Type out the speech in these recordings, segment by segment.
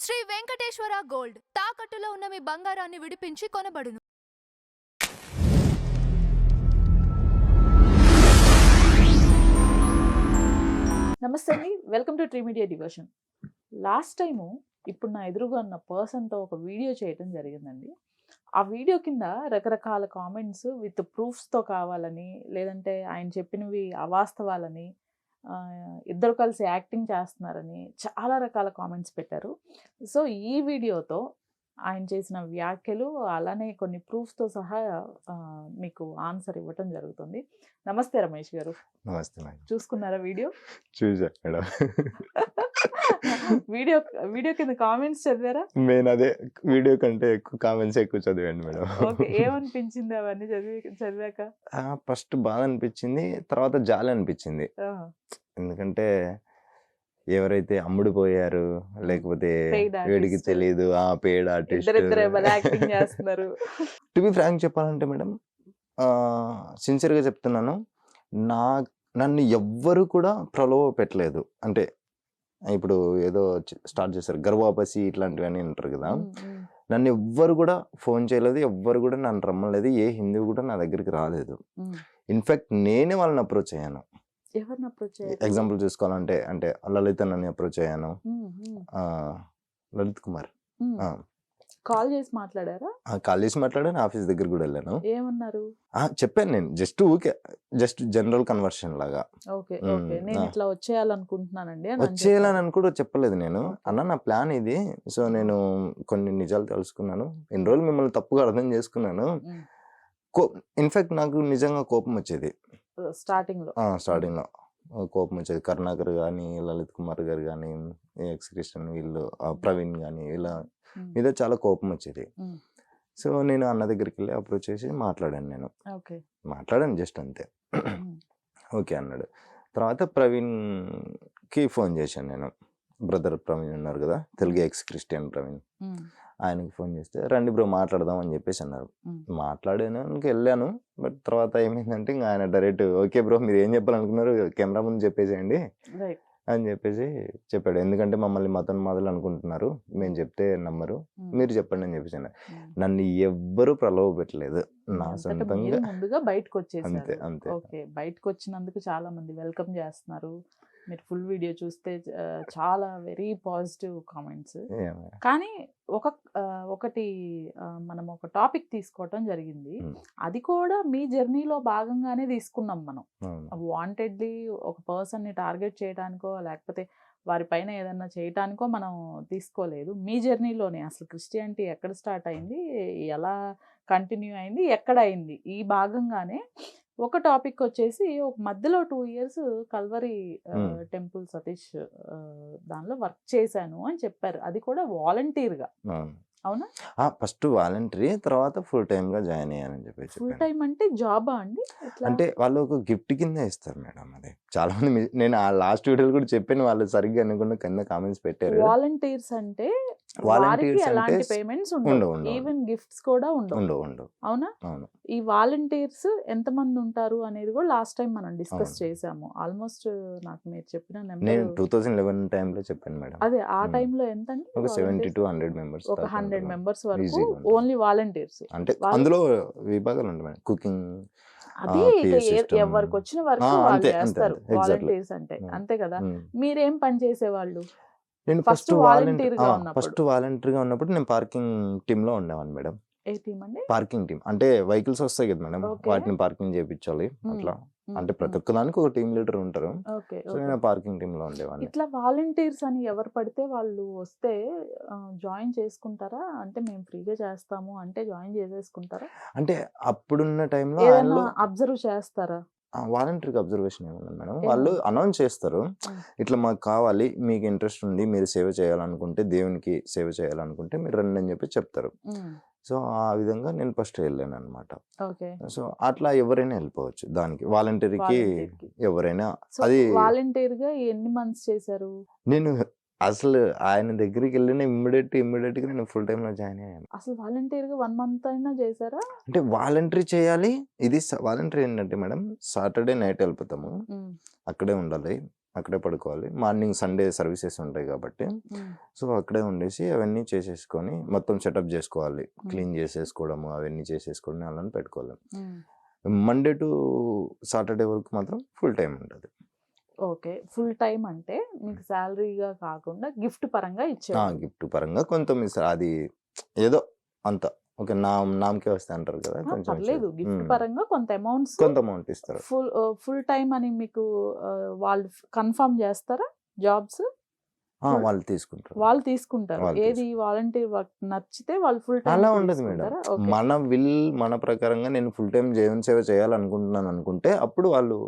Shri Venkateswara gold తాకట్టులో ఉన్న మీ బంగారాన్ని విడిపించి కొనబడును. నమస్తే అండి, welcome to tree media devotion. Last time ఇప్పుడు నా ఎదురుగా ఉన్న పర్సన్తో ఒక వీడియో చేయటం జరిగిందండి. ఆ వీడియో కింద రకరకాల కామెంట్స్ విత్ ప్రూఫ్స్తో కావాలని, లేదంటే ఆయన చెప్పినవి అవాస్తవాలని, ఇద్దరు కలిసి యాక్టింగ్ చేస్తున్నారని చాలా రకాల కామెంట్స్ పెట్టారు. సో ఈ వీడియోతో ఆయన చేసిన వ్యాఖ్యలు అలానే కొన్ని ప్రూఫ్స్తో సహా మీకు ఆన్సర్ ఇవ్వటం జరుగుతుంది. నమస్తే రమేష్ గారు. నమస్తే మేడం. చూసుకున్నారా వీడియో? చూసా మేడం. వీడియో వీడియో కింద కామెంట్స్ చదివారా? నేను అదే వీడియో కంటే ఎక్కువ కామెంట్స్ ఎక్కువ చదివాను మేడం. ఓకే, ఏమనిపించింది అవన్నీ చదివాక? ఫస్ట్ బాధ అనిపించింది, తర్వాత జాలి అనిపించింది. ఎందుకంటే ఎవరైతే అమ్ముడుపోయారు, లేకపోతే వీడికి తెలియదు పెయిడ్ ఆర్టిస్ట్ చేస్తున్నారు. టు బి ఫ్రాంక్ చెప్పాలంటే మేడం, సిన్సియర్గా చెప్తున్నాను, నన్ను ఎవ్వరు కూడా ప్రలోభ పెట్టలేదు. అంటే ఇప్పుడు ఏదో స్టార్ట్ చేశారు గర్వాపసి ఇట్లాంటివన్నీ అంటారు కదా, నన్ను ఎవ్వరు కూడా ఫోన్ చేయలేదు, ఎవ్వరు కూడా నన్ను రమ్మలేదు, ఏ హిందూ కూడా నా దగ్గరికి రాలేదు. ఇన్ఫాక్ట్ నేనే వాళ్ళని అప్రోచ్ అయ్యాను. ఎగ్జాంపుల్ చూసుకోవాలంటే అంటే లలిత నన్ను అప్రోచ్ అయ్యాను, లలిత్ కుమార్ కాల్ చేసి మాట్లాడారా? కాల్ చేసి మాట్లాడాను, ఆఫీస్ దగ్గర కూడా వెళ్ళాను. ఏమన్నారు? చెప్పాను నేను, జస్ట్ జనరల్ కన్వర్షన్ లాగా. నేను ఇట్లా వచ్చేయాలనుకుంటున్నానండి, వచ్చేయాలని కూడా చెప్పలేదు నేను. అన్న నా ప్లాన్ ఇది, సో నేను కొన్ని నిజాలు తెలుసుకున్నాను, ఇన్ని రోజులు మిమ్మల్ని తప్పుగా అర్థం చేసుకున్నాను. ఇన్ఫాక్ట్ నాకు నిజంగా కోపం వచ్చేది స్టార్టింగ్ లో కోపం వచ్చేది. కరుణాకర్ కానీ, లలిత్ కుమార్ గారు కానీ, ఎక్స్ క్రిస్టియన్ వీళ్ళు, ప్రవీణ్ కానీ, ఇలా మీద చాలా కోపం వచ్చేది. సో నేను అన్న దగ్గరికి వెళ్ళి అప్రోచ్ చేసి మాట్లాడాను జస్ట్ అంతే. ఓకే అన్నాడు. తర్వాత ప్రవీణ్కి ఫోన్ చేశాను నేను. బ్రదర్ ప్రవీణ్ ఉన్నారు కదా, తెలుగు ఎక్స్ క్రిస్టియన్ ప్రవీణ్, ఆయనకి ఫోన్ చేస్తే రండి బ్రో మాట్లాడదాం అని చెప్పేసి అన్నారు. మాట్లాడాను, వెళ్ళాను. బట్ తర్వాత ఏమైందంటే ఇంకా ఆయన డైరెక్ట్ ఓకే బ్రో మీరు ఏం చెప్పాలనుకున్నారు కెమెరా ముందు చెప్పేసేయండి అని చెప్పేసి చెప్పాడు. ఎందుకంటే మమ్మల్ని మతం మొదలు అనుకుంటున్నారు, మేము చెప్తే నమ్మరు, మీరు చెప్పండి అని చెప్పేసి. నన్ను ఎవ్వరూ ప్రలోభ పెట్టలేదు, నా సొంతంగా ముందుగా బయటకు వచ్చేసి అంతే అంతే. ఓకే, బయటకు వచ్చినందుకు చాలా మంది వెల్కమ్ చేస్తున్నారు. మీరు ఫుల్ వీడియో చూస్తే చాలా వెరీ పాజిటివ్ కామెంట్స్. కానీ ఒకటి మనం ఒక టాపిక్ తీసుకోవటం జరిగింది, అది కూడా మీ జర్నీలో భాగంగానే తీసుకున్నాం మనం. వాంటెడ్లీ ఒక పర్సన్ని టార్గెట్ చేయడానికో లేకపోతే వారిపైన ఏదన్నా చేయటానికో మనం తీసుకోలేదు. మీ జర్నీలోనే అసలు క్రిస్టియానిటీ ఎక్కడ స్టార్ట్ అయింది, ఎలా కంటిన్యూ అయింది, ఎక్కడ అయింది, ఈ భాగంగానే ఒక టాపిక్ వచ్చేసి ఒక మధ్యలో 2 years కల్వరి టెంపుల్ సతీష్ దానిలో వర్క్ చేశాను అని చెప్పారు. అది కూడా వాలంటీర్గా, అవునా? ఫస్ట్ వాలంటరీ, తర్వాత ఫుల్ టైమ్ గా జాయిన్ అయ్యానని చెప్పేసి. ఫుల్ టైం అంటే జాబా అండి? అంటే వాళ్ళు ఒక గిఫ్ట్ కింద ఇస్తారు మేడం. అది చాలా మంది, నేను ఆ లాస్ట్ వీడియోలో కూడా చెప్పాను, వాళ్ళు సరిగ్గా అనుకున్న కింద కామెంట్స్ పెట్టారు. వాలంటీర్స్ అంటే ఎలాంటి పేమెంట్స్ ఉండవు, ఈవెన్ గిఫ్ట్స్ కూడా ఉండవు, అవునా? ఈ వాలంటీర్స్ ఎంత మంది ఉంటారు అనేది కూడా లాస్ట్ టైం మనం డిస్కస్ చేసాము. ఆల్మోస్ట్ నాకు మీరు చెప్పిన నేను 2011 టైంలో చెప్పాను మేడం. అదే ఆ టైంలో ఎంత అండి? ఒక 70 to 100 మెంబర్స్, ఒక 100 మెంబర్స్ వరకు ఓన్లీ వాలంటీర్స్. అంటే అందులో విభాగాలు ఉంటాయి, కుకింగ్, అది ఎవరికి వచ్చిన వరకు వాళ్ళు చేస్తారు వాలంటీర్స్ అంటే, అంతే కదా? మీరేం పని చేసేవాళ్ళు? నేను ఫస్ట్ వాలంటీర్గా ఉన్నప్పుడు నేను పార్కింగ్ టీమ్ లో ఉండేవాను మేడం. ఏ టీమ్ అండి? పార్కింగ్ టీమ్ అంటే వెహికల్స్ వస్తాయి కదా మేడం, వాటిని పార్కింగ్ చేయించాలి అట్లా. అంటే ప్రతి ఒక్క దానికి ఒక టీమ్ లీడర్ ఉంటారు. సో నేను పార్కింగ్ టీమ్ లో ఉండేవాడిని. ఇట్లా వాలంటీర్స్ అని ఎవరు పడితే వాళ్ళు వస్తే జాయిన్ చేసుకుంటారా? అంటే మేము ఫ్రీగా చేస్తాము అంటే జాయిన్ చేసేసుకుంటారా? అంటే అప్పుడున్న టైంలో అబ్జర్వ్ చేస్తారా? వాలంటీర్కి అబ్జర్వేషన్ ఏమన్నా మేడం, వాళ్ళు అనౌన్స్ చేస్తారు, ఇట్లా మాకు కావాలి, మీకు ఇంట్రెస్ట్ ఉంది, మీరు సేవ చేయాలనుకుంటే, దేవునికి సేవ చేయాలనుకుంటే మీరు రండి అని చెప్పి చెప్తారు. సో ఆ విధంగా నేను ఫస్ట్ వెళ్ళాను అనమాట. సో అట్లా ఎవరైనా వెళ్ళిపోవచ్చు దానికి, వాలంటీర్కి ఎవరైనా. అది వాలంటీర్ గా ఎన్ని మంత్స్ చేశారు? నేను అసలు ఆయన దగ్గరికి వెళ్ళిన ఇమ్మీడియట్ గా నేను ఫుల్ టైమ్ లో జాయిన్ అయ్యాను. అసలు వాలంటీర్ గా 1 month అయినా చేశారా? అంటే వాలంటరీ చేయాలి. ఇది వాలంటరీ ఏంటంటే మేడం, సాటర్డే నైట్ వెళ్ళిపోతాము, అక్కడే ఉండాలి. అక్కడే పడుకోవాలి. మార్నింగ్ సండే సర్వీసెస్ ఉంటాయి కాబట్టి సో అక్కడే ఉండేసి అవన్నీ చేసేసుకొని మొత్తం సెటప్ చేసుకోవాలి. క్లీన్ చేసేసుకోవడము అవన్నీ చేసేసుకొని అలానే పెట్టుకోవాలి. మండే టు సాటర్డే వరకు మాత్రం ఫుల్ టైం ఉంటుంది. ఓకే, ఫుల్ టైం అంటే మీకు శాలరీగా కాకుండా గిఫ్ట్ పరంగా ఇచ్చేవాళ్ళు. గిఫ్ట్ పరంగా కొంత అది ఏదో అంత ఓకే నామకే వస్తాయి అంటారు కదా, కొంచెం పర్లేదు, గిఫ్ట్ పరంగా కొంత అమౌంట్ ఇస్తారు. ఫుల్ టైం అని మీకు వాళ్ళు కన్ఫర్మ్ చేస్తారా జాబ్స్? వాళ్ళు తీసుకుంటారు. ఏది వాలంటీర్ వర్క్ నచ్చితే వాళ్ళు ఫుల్ టైం అలా ఉండదు మేడం. మన మన ప్రకారంగా నేను ఫుల్ టైం జీవన సేవ చేయాలనుకుంటున్నాను అనుకుంటే అప్పుడు వాళ్ళు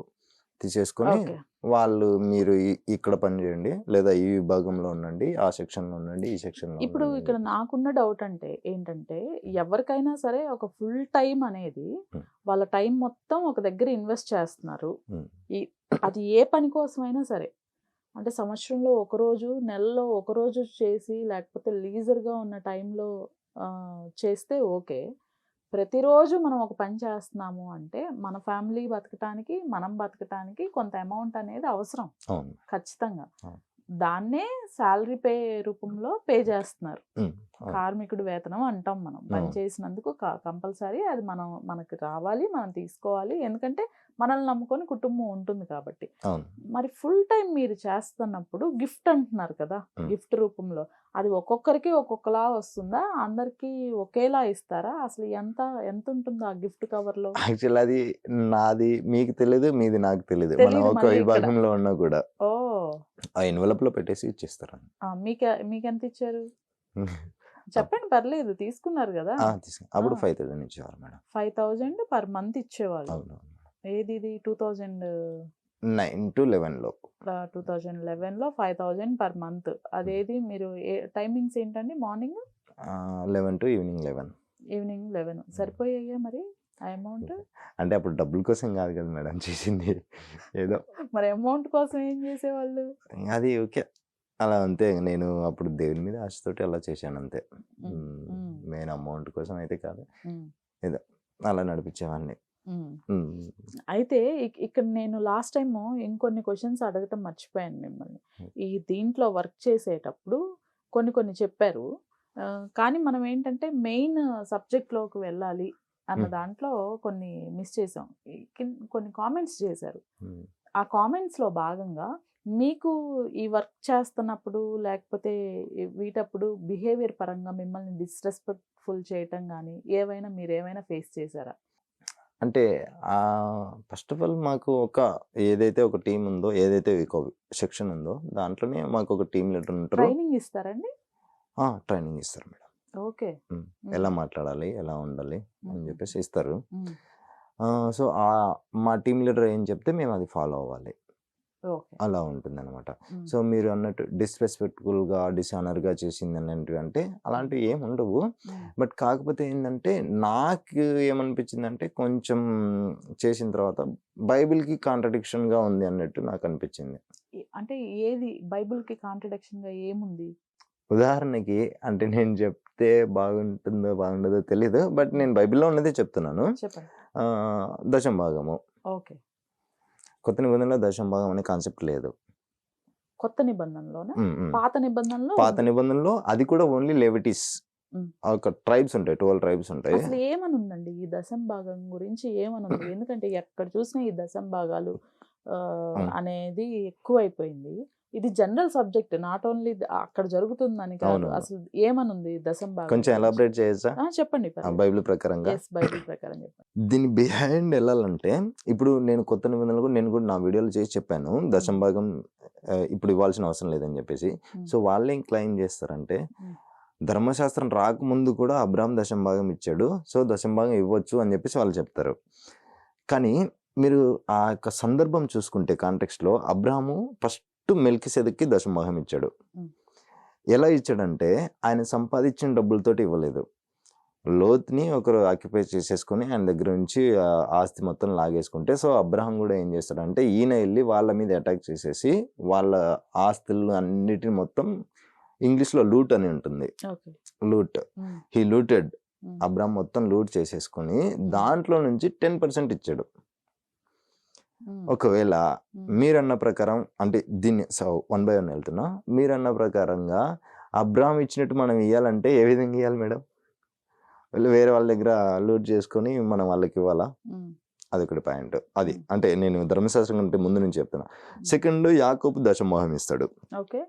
తీసేసుకొని వాళ్ళు మీరు ఇక్కడ పని చేయండి, లేదా ఈ విభాగంలో ఉండండి, ఆ సెక్షన్లో ఉండండి, ఈ సెక్షన్లో. ఇప్పుడు ఇక్కడ నాకున్న డౌట్ ఏంటంటే ఎవరికైనా సరే ఒక ఫుల్ టైం అనేది వాళ్ళ టైం మొత్తం ఒక దగ్గర ఇన్వెస్ట్ చేస్తున్నారు. అది ఏ పని కోసమైనా సరే, అంటే సంవత్సరంలో ఒకరోజు, నెలలో ఒకరోజు చేసి లేకపోతే లీజర్గా ఉన్న టైంలో చేస్తే ఓకే. ప్రతిరోజు మనం ఒక పని చేస్తున్నాము అంటే మన ఫ్యామిలీ బతకటానికి, మనం బతకటానికి కొంత అమౌంట్ అనేది అవసరం ఖచ్చితంగా. దాన్నే శాలరీ పే రూపంలో పే చేస్తున్నారు. కార్మికుడు వేతనం అంటాం మనం. పని చేసినందుకు కంపల్సరీ అది మనకి రావాలి, మనం తీసుకోవాలి. ఎందుకంటే మనల్ని నమ్ముకొని కుటుంబం ఉంటుంది కాబట్టి. మరి ఫుల్ టైం మీరు చేస్తున్నప్పుడు గిఫ్ట్ అంటున్నారు కదా, గిఫ్ట్ రూపంలో అది ఒక్కొక్కరికి ఒక్కొక్కలా వస్తుందా? అందరికి ఒకేలా ఇస్తారా? అసలు ఎంత ఉంటుందో ఆ గిఫ్ట్ కవర్ లో? యాక్చువల్ అది నాది మీకు తెలియదు, మీది నాకు తెలియదు. మనం ఒక విభాగంలో ఉన్నా కూడా ఆ ఎన్వలప్ లో పెట్టేసి ఇచ్చేస్తారు. మీకు ఎంత ఇచ్చారు చెప్పండి, పర్లేదు. తీసుకున్నారు కదా, అప్పుడు 5,000 ఇచ్చేవారు మేడం. 5,000 పర్ మంత్ ఇచ్చేవాళ్ళు. ఏది 2009 to 11 లో 2011లో 5,000 పర్ మంత్. అదేది మీరు టైమింగ్స్ ఏంటండి? Morning 11 to evening 11. ఈవినింగ్ 11 సరిపోయాయా మరి ఆ అమౌంట్? అంటే అప్పుడు డబ్బుల కోసం కాదు కదా మేడం చేసింది, ఏదో మరి అమౌంట్ కోసం ఏం చేసేవాళ్ళు? అది ఓకే అలా అంతే. నేను అప్పుడు దేవుని మీద ఆశతోటి అలా చేశాను అంతే. మెయిన్ అమౌంట్ కోసం అయితే కాదు, ఏదో అలా నడిపించేవాడిని. అయితే ఇక్కడ నేను లాస్ట్ టైం ఇంకొన్ని క్వశ్చన్స్ అడగటం మర్చిపోయాను మిమ్మల్ని. ఈ దీంట్లో వర్క్ చేసేటప్పుడు కొన్ని చెప్పారు, కానీ మనం ఏంటంటే మెయిన్ సబ్జెక్ట్లోకి వెళ్ళాలి అన్న దాంట్లో కొన్ని మిస్ చేసాం. కొన్ని కామెంట్స్ చేశారు. ఆ కామెంట్స్లో భాగంగా మీకు ఈ వర్క్ చేస్తున్నప్పుడు లేకపోతే వీటప్పుడు బిహేవియర్ పరంగా మిమ్మల్ని డిస్రెస్పెక్ట్ఫుల్ చేయటం కానీ మీరు ఏమైనా ఫేస్ చేశారా? అంటే ఫస్ట్ ఆఫ్ ఆల్ మాకు ఏదైతే ఒక టీం ఉందో, ఏదైతే సెక్షన్ ఉందో దాంట్లోనే మాకు ఒక టీం లీడర్ ఉంటారు. ట్రైనింగ్ ఇస్తారండి? ట్రైనింగ్ ఇస్తారు మేడం. ఓకే, ఎలా మాట్లాడాలి, ఎలా ఉండాలి అని చెప్పేసి ఇస్తారు. సో మా టీం లీడర్ ఏం చెప్తే మేము అది ఫాలో అవ్వాలి, అలా ఉంటుంది అనమాట. సో మీరు అన్నట్టు డిస్రెస్పెక్ట్ఫుల్గా, డిసానర్గా చేసింది అన్నట్టు అంటే అలాంటివి ఏమి ఉండవు. బట్ కాకపోతే ఏంటంటే నాకు ఏమనిపించిందంటే కొంచెం చేసిన తర్వాత బైబిల్కి కాంట్రడిక్షన్గా ఉంది అన్నట్టు నాకు అనిపించింది. అంటే ఏది బైబిల్కి కాంట్రడిక్షన్గా ఏముంది? ఉదాహరణకి అంటే నేను చెప్తే బాగుండదో తెలీదు, బట్ నేను బైబిల్లో ఉన్నదే చెప్తున్నాను. దశమ భాగము. ఓకే, కొత్త నిబంధనలో దశమ భాగం అనే కాన్సెప్ట్ లేదు. కొత్త నిబంధనలోనే? పాత నిబంధనలో అది కూడా ఓన్లీ లెవిటీస్ ఒక ట్రైబ్స్ ఉంటాయి, 12 ట్రైబ్స్ ఉంటాయి. అసలు ఏమనుందండి ఈ దశమ భాగం గురించి? ఏమనుంది? ఎందుకంటే ఎక్కడ చూసినా ఈ దశమ భాగాలు అనేది ఎక్కువైపోయింది. ఇది జనరల్ సబ్జెక్ట్, నాట్ ఓన్లీ అక్కడ జరుగుతుందని కాదు. అసలు ఏమనుంది దశమ భాగం? కొంచెం ఎలాబరేట్ చేయొచ్చా? చెప్పండి. బైబిల్ ప్రకారంగా చెప్పండి. దీని బిహైండ్ వెళ్ళాలంటే ఇప్పుడు నేను కొత్త నిబంధనలు నేను కూడా నా వీడియోలో చేసి చెప్పాను, దశమ భాగం ఇప్పుడు ఇవ్వాల్సిన అవసరం లేదని చెప్పేసి. సో వాళ్ళు ఏం క్లెయిమ్ చేస్తారంటే ధర్మశాస్త్రం రాకముందు కూడా అబ్రాహాం దశమ భాగం ఇచ్చాడు, సో దశమ భాగం ఇవ్వచ్చు అని చెప్పేసి వాళ్ళు చెప్తారు. కానీ మీరు ఆ యొక్క సందర్భం చూసుకుంటే కాంటెక్స్ట్లో అబ్రాహాము ఫస్ట్ మెల్కీసెదెక్కి దశమ భాగం ఇచ్చాడు. ఎలా ఇచ్చాడంటే ఆయన సంపాదించిన డబ్బులతోటి ఇవ్వలేదు. లోత్ని ఒకరు ఆక్యుపై చేసేసుకొని ఆయన దగ్గర నుంచి ఆస్తి మొత్తం లాగేసుకుంటే, సో అబ్రహాం కూడా ఏం చేస్తాడంటే ఈయన వెళ్ళి వాళ్ళ మీద అటాక్ చేసేసి వాళ్ళ ఆస్తులు అన్నిటిని మొత్తం, ఇంగ్లీష్లో లూట్ అని ఉంటుంది, హీ లూటెడ్. అబ్రహాం మొత్తం లూట్ చేసేసుకొని దాంట్లో నుంచి 10% ఇచ్చాడు. ఒకవేళ మీరన్న ప్రకారం అంటే దీన్ని వన్ బై వన్ వెళ్తున్నా, మీరన్న ప్రకారంగా అబ్రాహం ఇచ్చినట్టు మనం ఇవ్వాలంటే ఏ విధంగా ఇవ్వాలి మేడం? వేరే వాళ్ళ దగ్గర లూట్ చేసుకొని మనం వాళ్ళకి ఇవ్వాలా? అదొకటి పాయింట్. అది అంటే నేను ధర్మశాస్త్రం కంటే ముందు నుంచి చెప్తున్నా. సెకండ్, యాకోబు దశమోహం ఇస్తాడు. ఓకే.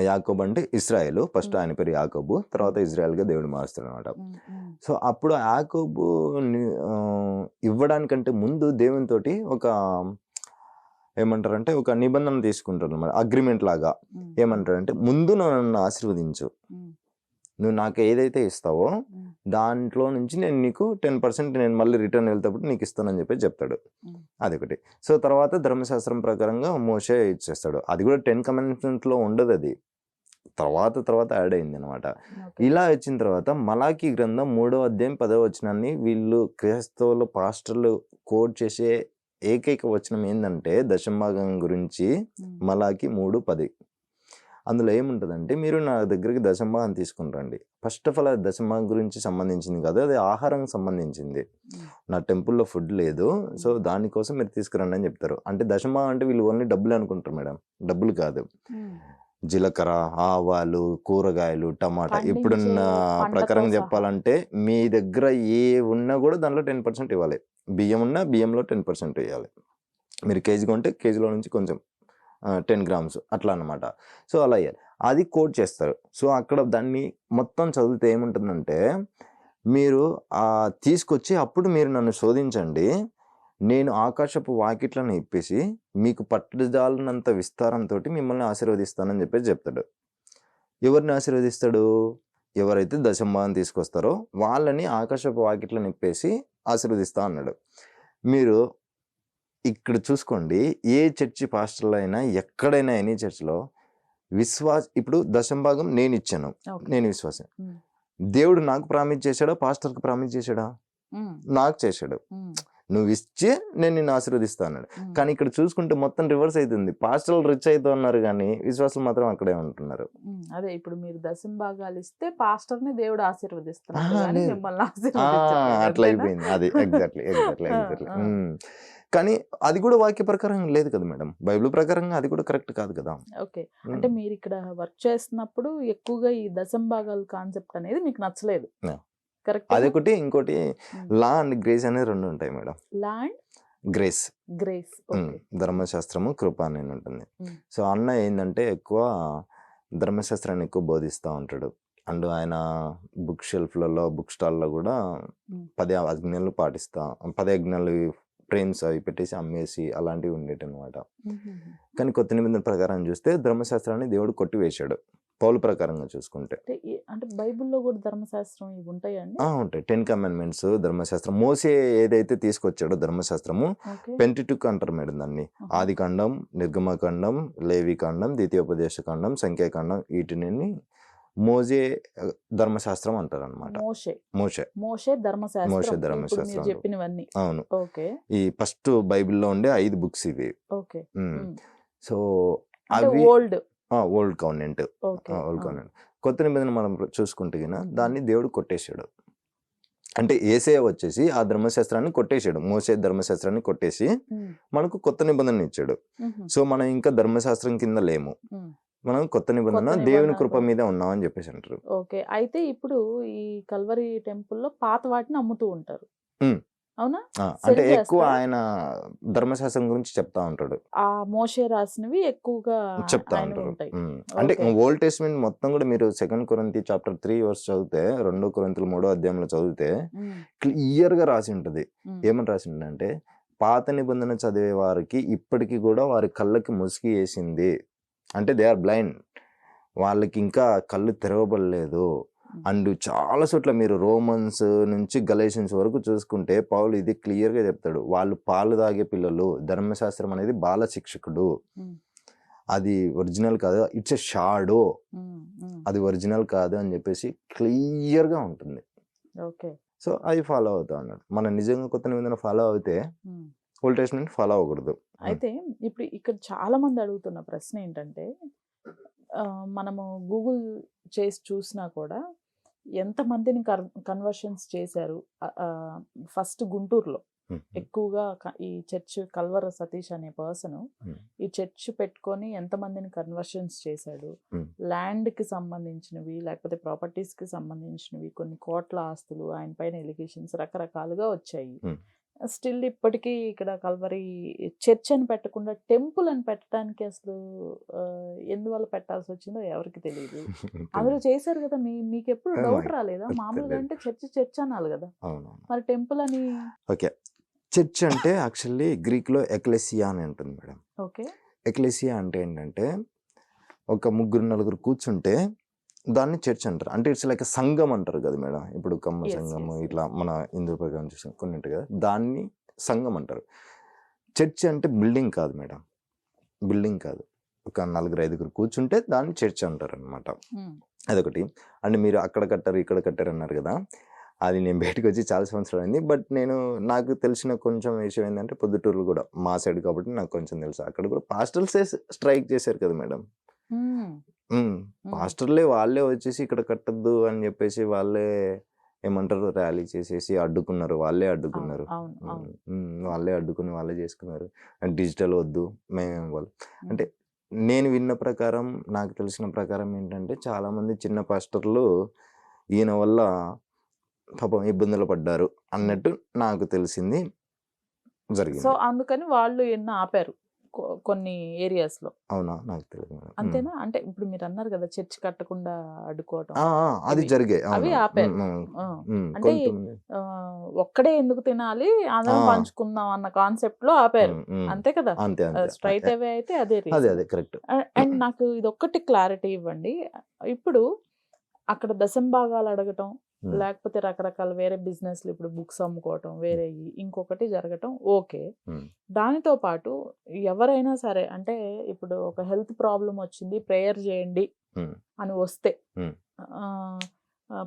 యాకోబు అంటే ఇస్రాయేల్, ఫస్ట్ ఆయన పేరు యాకోబు, తర్వాత ఇజ్రాయెల్గా దేవుడు మారుస్తాడు అనమాట. సో అప్పుడు యాకోబు ఇవ్వడానికంటే ముందు దేవునితోటి ఒక ఏమంటారంటే ఒక నిబంధన తీసుకుంటారు అనమాట, అగ్రిమెంట్ లాగా. ఏమంటారంటే ముందు నన్ను ఆశీర్వదించు, నువ్వు నాకు ఏదైతే ఇస్తావో దాంట్లో నుంచి నేను నీకు 10% నేను మళ్ళీ రిటర్న్ వెళ్తేప్పుడు నీకు ఇస్తానని చెప్పి చెప్తాడు. అదొకటి. సో తర్వాత ధర్మశాస్త్రం ప్రకారంగా మోషే ఇచ్చేస్తాడు. అది కూడా 10 కమాండ్మెంట్స్లో ఉండదు, అది తర్వాత యాడ్ అయింది అనమాట. ఇలా వచ్చిన తర్వాత మలాకీ గ్రంథం 3వ అధ్యాయం 10వ వచనాన్ని వీళ్ళు క్రైస్తవులు పాస్టర్లు కోట్ చేసే ఏకైక వచనం ఏంటంటే దశంభాగం గురించి, మలాకీ 3:10. అందులో ఏముంటుందంటే, మీరు నా దగ్గరికి దశంభాగం తీసుకుని రండి. ఫస్ట్ ఆఫ్ ఆల్ అది దశంభాగం గురించి సంబంధించింది కాదు, అది ఆహారం సంబంధించింది. నా టెంపుల్లో ఫుడ్ లేదు, సో దానికోసం మీరు తీసుకురండి అని చెప్తారు. అంటే దశంభాగం అంటే వీళ్ళు ఓన్లీ డబ్బులు అనుకుంటారు మేడం, డబ్బులు కాదు. జీలకర్ర, ఆవాలు, కూరగాయలు, టమాటా. ఇప్పుడున్న ప్రకారం చెప్పాలంటే మీ దగ్గర ఏ ఉన్నా కూడా దాంట్లో 10% ఇవ్వాలి. బియ్యం ఉన్నా బియ్యంలో 10% ఇవ్వాలి. మీరు కేజీ కొంటే కేజీలో నుంచి కొంచెం 10 గ్రామ్స్ అట్లా అనమాట. సో అలా అయ్యాలి, అది కోట్ చేస్తారు. సో అక్కడ దాన్ని మొత్తం చదివితే ఏముంటుందంటే, మీరు తీసుకొచ్చి అప్పుడు మీరు నన్ను శోధించండి, నేను ఆకాశపు వాకిట్లను ఇప్పేసి మీకు పట్టుదాలనంత విస్తారంతో మిమ్మల్ని ఆశీర్వదిస్తానని చెప్పేసి చెప్తాడు. ఎవరిని ఆశీర్వదిస్తాడు? ఎవరైతే దశంభాగం తీసుకొస్తారో వాళ్ళని ఆకాశపు వాకిట్లను ఇప్పేసి ఆశీర్వదిస్తా అన్నాడు. మీరు ఇక్కడ చూసుకోండి, ఏ చర్చి పాస్టర్లో అయినా ఎక్కడైనా ఎనీ చర్చ్లో ఇప్పుడు దశంభాగం నేను ఇచ్చాను, నేను విశ్వాసం. దేవుడు నాకు ప్రామిస్ చేశాడా, పాస్టర్కి ప్రామిస్ చేశాడా? నాకు చేశాడు. నువ్వు ఇచ్చే నేను నిన్ను ఆశీర్వదిస్తా అన్నాడు. కానీ ఇక్కడ చూసుకుంటే మొత్తం రివర్స్ అవుతుంది. పాస్టర్లు రిచ్ అవుతూ ఉన్నారు కానీ విశ్వాసులు మాత్రం అక్కడే ఉంటున్నారు. అదే ఇప్పుడు మీరు దశంభాగాలు ఇస్తే పాస్టర్ని దేవుడు ఆశీర్వదిస్తున్నారు, అట్లా అయిపోయింది. అది ఎగ్జాక్ట్లీ. కానీ అది కూడా వాక్య ప్రకారం లేదు కదా మేడం, బైబిల్ ప్రకారంగా అది కూడా కరెక్ట్ కాదు కదా. ఓకే. అంటే మీరు ఇక్కడ వర్క్ చేస్తున్నప్పుడు ఎక్కువగా ఈ దశంభాగాల కాన్సెప్ట్ అనేది మీకు నచ్చలేదు, కరెక్ట్? అదొకటి. ఇంకోటి లా అండ్ గ్రేస్ అనేది 2 ఉంటాయి మేడం. లా అండ్ గ్రేస్, ధర్మశాస్త్రము, కృప అనేది ఉంటుంది. సో అన్న ఏంటంటే ఎక్కువ ధర్మశాస్త్రాన్ని ఎక్కువ బోధిస్తూ ఉంటాడు. అండ్ ఆయన బుక్ షెల్ఫ్లలో, బుక్ స్టాల్లో కూడా 10 ఆజ్ఞలు పాటిస్తా, 10 ఆజ్ఞలు ఫ్రేమ్స్ అవి పెట్టేసి అమ్మేసి అలాంటివి ఉండేటి అనమాట. కానీ కొత్త నిబంధన ప్రకారం చూస్తే ధర్మశాస్త్రాన్ని దేవుడు కొట్టివేశాడు. పౌలు ప్రకారంగా చూసుకుంటే అంటే బైబిల్లో కూడా ధర్మశాస్త్రం ఇవి ఉంటాయండి? ఉంటాయి. 10 కమాండ్మెంట్స్ ధర్మశాస్త్రం. మోసే ఏదైతే తీసుకొచ్చాడో ధర్మశాస్త్రము, పెంటిటుక్ అంటారు మేడం దాన్ని. ఆదికాండం, నిర్గమకాండం, లేవికాండం, ద్వితీయోపదేశకాండం, సంఖ్యాకాండం, వీటిని మోసే ధర్మశాస్త్రం అంటారు అనమాట. మోషే ధర్మశాస్త్రం చెప్పినవన్నీ. అవును. ఈ ఫస్ట్ బైబిల్లో ఉండే 5 బుక్స్ ఇవి. సో అవి ఓల్డ్ కవెనెంట్. కొత్త నిబంధన మనం చూసుకుంటే దాన్ని దేవుడు కొట్టేశాడు. అంటే యేసయ్య వచ్చేసి ఆ ధర్మశాస్త్రాన్ని కొట్టేశాడు, మోసే ధర్మశాస్త్రాన్ని కొట్టేసి మనకు కొత్త నిబంధన ఇచ్చాడు. సో మనం ఇంకా ధర్మశాస్త్రం కింద లేము, మనం కొత్త నిబంధన దేవుని కృప మీద ఉన్నాం అని చెప్పేసి అంటారు. ఓకే. అయితే ఇప్పుడు ఈ కల్వరి టెంపుల్లో పాత వాటిని అమ్ముతూ ఉంటారు, అవునా? అంటే ఎక్కువ ఆయన ధర్మశాస్త్రం గురించి చెప్తా ఉంటాడు. ఆ మోషే రాసినవి ఎక్కువగా చెప్తా ఉంటారు. అంటే ఓల్డ్ టెస్టమెంట్ మొత్తం కూడా మీరు 2 కొరింథీ చాప్టర్ 3 వర్స్ చదివితే, 2 కొరింథీలు 3వ అధ్యాయంలో చదివితే క్లియర్ గా రాసి ఉంటది. ఏమని రాసి ఉందంటే, పాత నిబంధన చదివే వారికి ఇప్పటికీ కూడా వారి కళ్ళకి ముసుగు వేసింది. అంటే దే ఆర్ బ్లైండ్, వాళ్ళకి ఇంకా కళ్ళు తెరవబడలేదు. అండ్ చాలా చోట్ల మీరు రోమన్స్ నుంచి గలేషియన్స్ వరకు చూసుకుంటే పౌలు ఇది క్లియర్గా చెప్తాడు, వాళ్ళు పాలు తాగే పిల్లలు, ధర్మశాస్త్రం అనేది బాల శిక్షకుడు, అది ఒరిజినల్ కాదు, ఇట్స్ ఎ షాడో, అది ఒరిజినల్ కాదు అని చెప్పేసి క్లియర్గా ఉంటుంది. సో అది ఫాలో అవుతా అన్నాడు. మనం నిజంగా కొత్త నిబంధన ఫాలో అయితే ఓల్డ్ టెస్టమెంట్ ఫాలో అవ్వకూడదు. అయితే ఇప్పుడు ఇక్కడ చాలా మంది అడుగుతున్న ప్రశ్న ఏంటంటే, మనము గూగుల్ చేసి చూసినా కూడా ఎంతమందిని కన్వర్షన్స్ చేశారు ఫస్ట్ గుంటూరులో, ఎక్కువగా ఈ చర్చ్ కల్వర సతీష్ అనే పర్సన్ Hmm. ఈ చర్చ్ పెట్టుకొని ఎంతమందిని కన్వర్షన్స్ చేశాడు, Hmm. ల్యాండ్ కి సంబంధించినవి లేకపోతే ప్రాపర్టీస్ కి సంబంధించినవి కొన్ని కోట్ల ఆస్తులు ఆయన పైన ఎలిగేషన్స్ రకరకాలుగా వచ్చాయి. Hmm. స్టిల్ ఇప్పటికీ ఇక్కడ కల్వరి చర్చ్ అని పెట్టకుండా టెంపుల్ అని పెట్టడానికి అసలు ఎందువల్ల పెట్టాల్సి వచ్చిందో ఎవరికి తెలియదు. అందరూ చేశారు కదా, మీకు ఎప్పుడు Ah, డౌట్ my- రాలేదా? మామూలుగా తెలియదు. అంటే చర్చ్ అనాలి కదా, అవును. మరి టెంపుల్ అని. ఓకే, చర్చ్ అంటే యాక్చువల్లీ గ్రీక్లో ఎక్లెసియా అని ఉంటుంది మేడం. ఓకే, ఎక్లెసియా అంటే ఏంటంటే ఒక 3-4 కూర్చుంటే దాన్ని చర్చ్ అంటారు. అంటే ఇట్స్ లైక్ సంఘం అంటారు కదా మేడం. ఇప్పుడు కమ్మ Yes, సంఘము yes, ఇట్లా మన హిందూ ప్రకారం చూసాం కొన్ని ఉంటాయి కదా, దాన్ని సంఘం అంటారు. చర్చ్ అంటే బిల్డింగ్ కాదు మేడం, బిల్డింగ్ కాదు. ఒక 4-5 కూర్చుంటే దాన్ని చర్చ్ అంటారు అనమాట. అదొకటి. అండ్ మీరు అక్కడ కట్టారు ఇక్కడ కట్టారు అన్నారు కదా, అది నేను బయటకు వచ్చి చాలా సంవత్సరాలు అయింది. బట్ నాకు తెలిసిన కొంచెం విషయం ఏంటంటే పొద్దుటూరులో కూడా మా సైడ్ కాబట్టి నాకు కొంచెం తెలుసు. అక్కడ కూడా పాస్టర్సే స్ట్రైక్ చేశారు కదా మేడం. పాస్టర్లే వాళ్ళే వచ్చేసి ఇక్కడ కట్టద్దు అని చెప్పేసి వాళ్ళే ఏమంటారు ర్యాలీ చేసేసి అడ్డుకున్నారు. వాళ్ళే అడ్డుకున్నారు. వాళ్ళే అడ్డుకుని వాళ్ళే చేసుకున్నారు. అండ్ డిజిటల్ వద్దు మేము వాళ్ళు అంటే నేను విన్న ప్రకారం నాకు తెలిసిన ప్రకారం ఏంటంటే చాలామంది చిన్న పాస్టర్లు ఈయన వల్ల పాపం ఇబ్బందులు పడ్డారు అన్నట్టు నాకు తెలిసింది జరిగింది. సో అందుకని వాళ్ళు ఎన్నో ఆపారు కొన్ని ఏరియాస్ లో. అవునా, నాకు తెలియదు మేడం. అంతేనా? అంటే ఇప్పుడు మీరు అన్నారు కదా చర్చ్ కట్టకుండా అడ్డుకోవటం, అది జరిగాయి. అవి ఆపారు. అంటే ఒక్కడే ఎందుకు తినాలి, అందరం పంచుకుందాం అన్న కాన్సెప్ట్ లో ఆపారు, అంతే కదా? అంతే స్ట్రైట్ అవే అయితే అదే అదే కరెక్ట్. అండ్ నాకు ఇది ఒక్కటి క్లారిటీ ఇవ్వండి. ఇప్పుడు అక్కడ దశంభాగాలు అడగటం లేకపోతే రకరకాల వేరే బిజినెస్లు, ఇప్పుడు బుక్స్ అమ్ముకోవటం వేరే ఇంకొకటి జరగటం ఓకే. దానితో పాటు ఎవరైనా సరే అంటే ఇప్పుడు ఒక హెల్త్ ప్రాబ్లం వచ్చింది ప్రేయర్ చేయండి అని వస్తే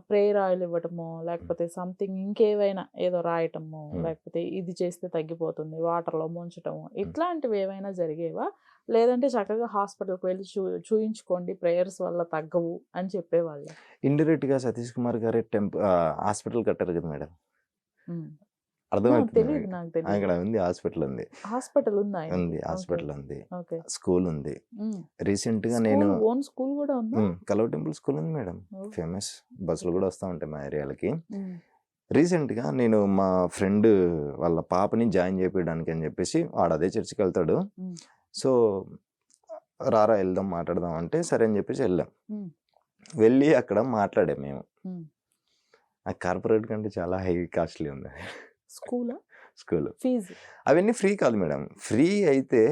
ప్రేయర్ ఆయిల్ ఇవ్వటము లేకపోతే సంథింగ్ ఇంకేవైనా ఏదో రాయటము లేకపోతే ఇది చేస్తే తగ్గిపోతుంది వాటర్లో ముంచటము ఇట్లాంటివి ఏవైనా జరిగేవా? లేదంటే చక్కగా హాస్పిటల్కి వెళ్ళి చూయించుకోండి ప్రేయర్స్ వల్ల తగ్గవు అని చెప్పేవాళ్ళు? ఇండైరెక్ట్ గా సతీష్ కుమార్ గారే హాస్పిటల్ కట్టారు కదా మేడం. అర్థమవుతుంది. తెలియదు, నాకు తెలియదు. అక్కడ ఉంది హాస్పిటల్ ఉంది. హాస్పిటల్ ఉందా? ఉంది హాస్పిటల్ ఉంది, ఓకే. స్కూల్ ఉంది. రీసెంట్ గా నేను ఓన్ స్కూల్ కూడా ఉందా? కలవ టెంపుల్ స్కూల్ ఉంది మేడం, ఫేమస్. బస్సులు కూడా వస్తూ ఉంటాయి మా ఏరియాలకి. రీసెంట్ గా నేను మా ఫ్రెండ్ వాళ్ళ పాపని జాయిన్ చేయించడానికి అని చెప్పేసి వాడు అదే చర్చికి వెళ్తాడు. సో రారా వెళ్దాం మాట్లాడదాం అంటే సరే అని చెప్పేసి వెళ్ళాం. వెళ్ళి అక్కడ మాట్లాడాం మేము. ఆ కార్పొరేట్ కంటే చాలా హై కాస్ట్లీ ఉంది స్కూల్. ఫీజు అవన్నీ ఫ్రీ కాదు మేడం. ఫ్రీ అయితే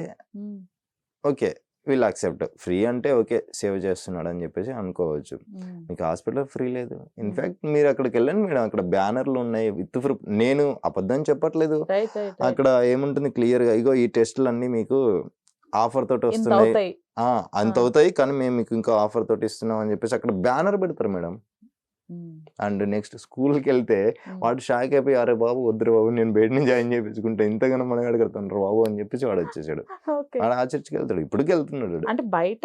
ఓకే వీళ్ళు అక్సెప్ట్, ఫ్రీ అంటే ఓకే సేవ్ చేస్తున్నాడు అని చెప్పేసి అనుకోవచ్చు. మీకు హాస్పిటల్ ఫ్రీ లేదు. ఇన్ఫాక్ట్ మీరు అక్కడికి వెళ్ళండి మేడం, అక్కడ బ్యానర్లు ఉన్నాయి విత్ ప్రూఫ్. నేను అబద్ధం చెప్పట్లేదు. అక్కడ ఏముంటుంది క్లియర్ గా, ఇగో ఈ టెస్టులు అన్ని మీకు ఆఫర్ తోటి వస్తున్నాయి, అంత అవుతాయి కానీ మేము మీకు ఇంకా ఆఫర్ తోటి ఇస్తున్నాం అని చెప్పేసి అక్కడ బ్యానర్ పెడతారు మేడం. అండ్ నెక్స్ట్ స్కూల్కి వెళ్తే వాడు షాక్ అయిపోయి అరే బాబు వద్దురు బాబు నేను బయట నుంచి జాయిన్ చేయించుకుంటా ఇంతగానో మన కడతాను బాబు అని చెప్పేసి వాడు వచ్చేసాడు. వాడు ఆ చర్చికి వెళ్తాడు, ఇప్పటికి వెళ్తున్నాడు. అంటే బయట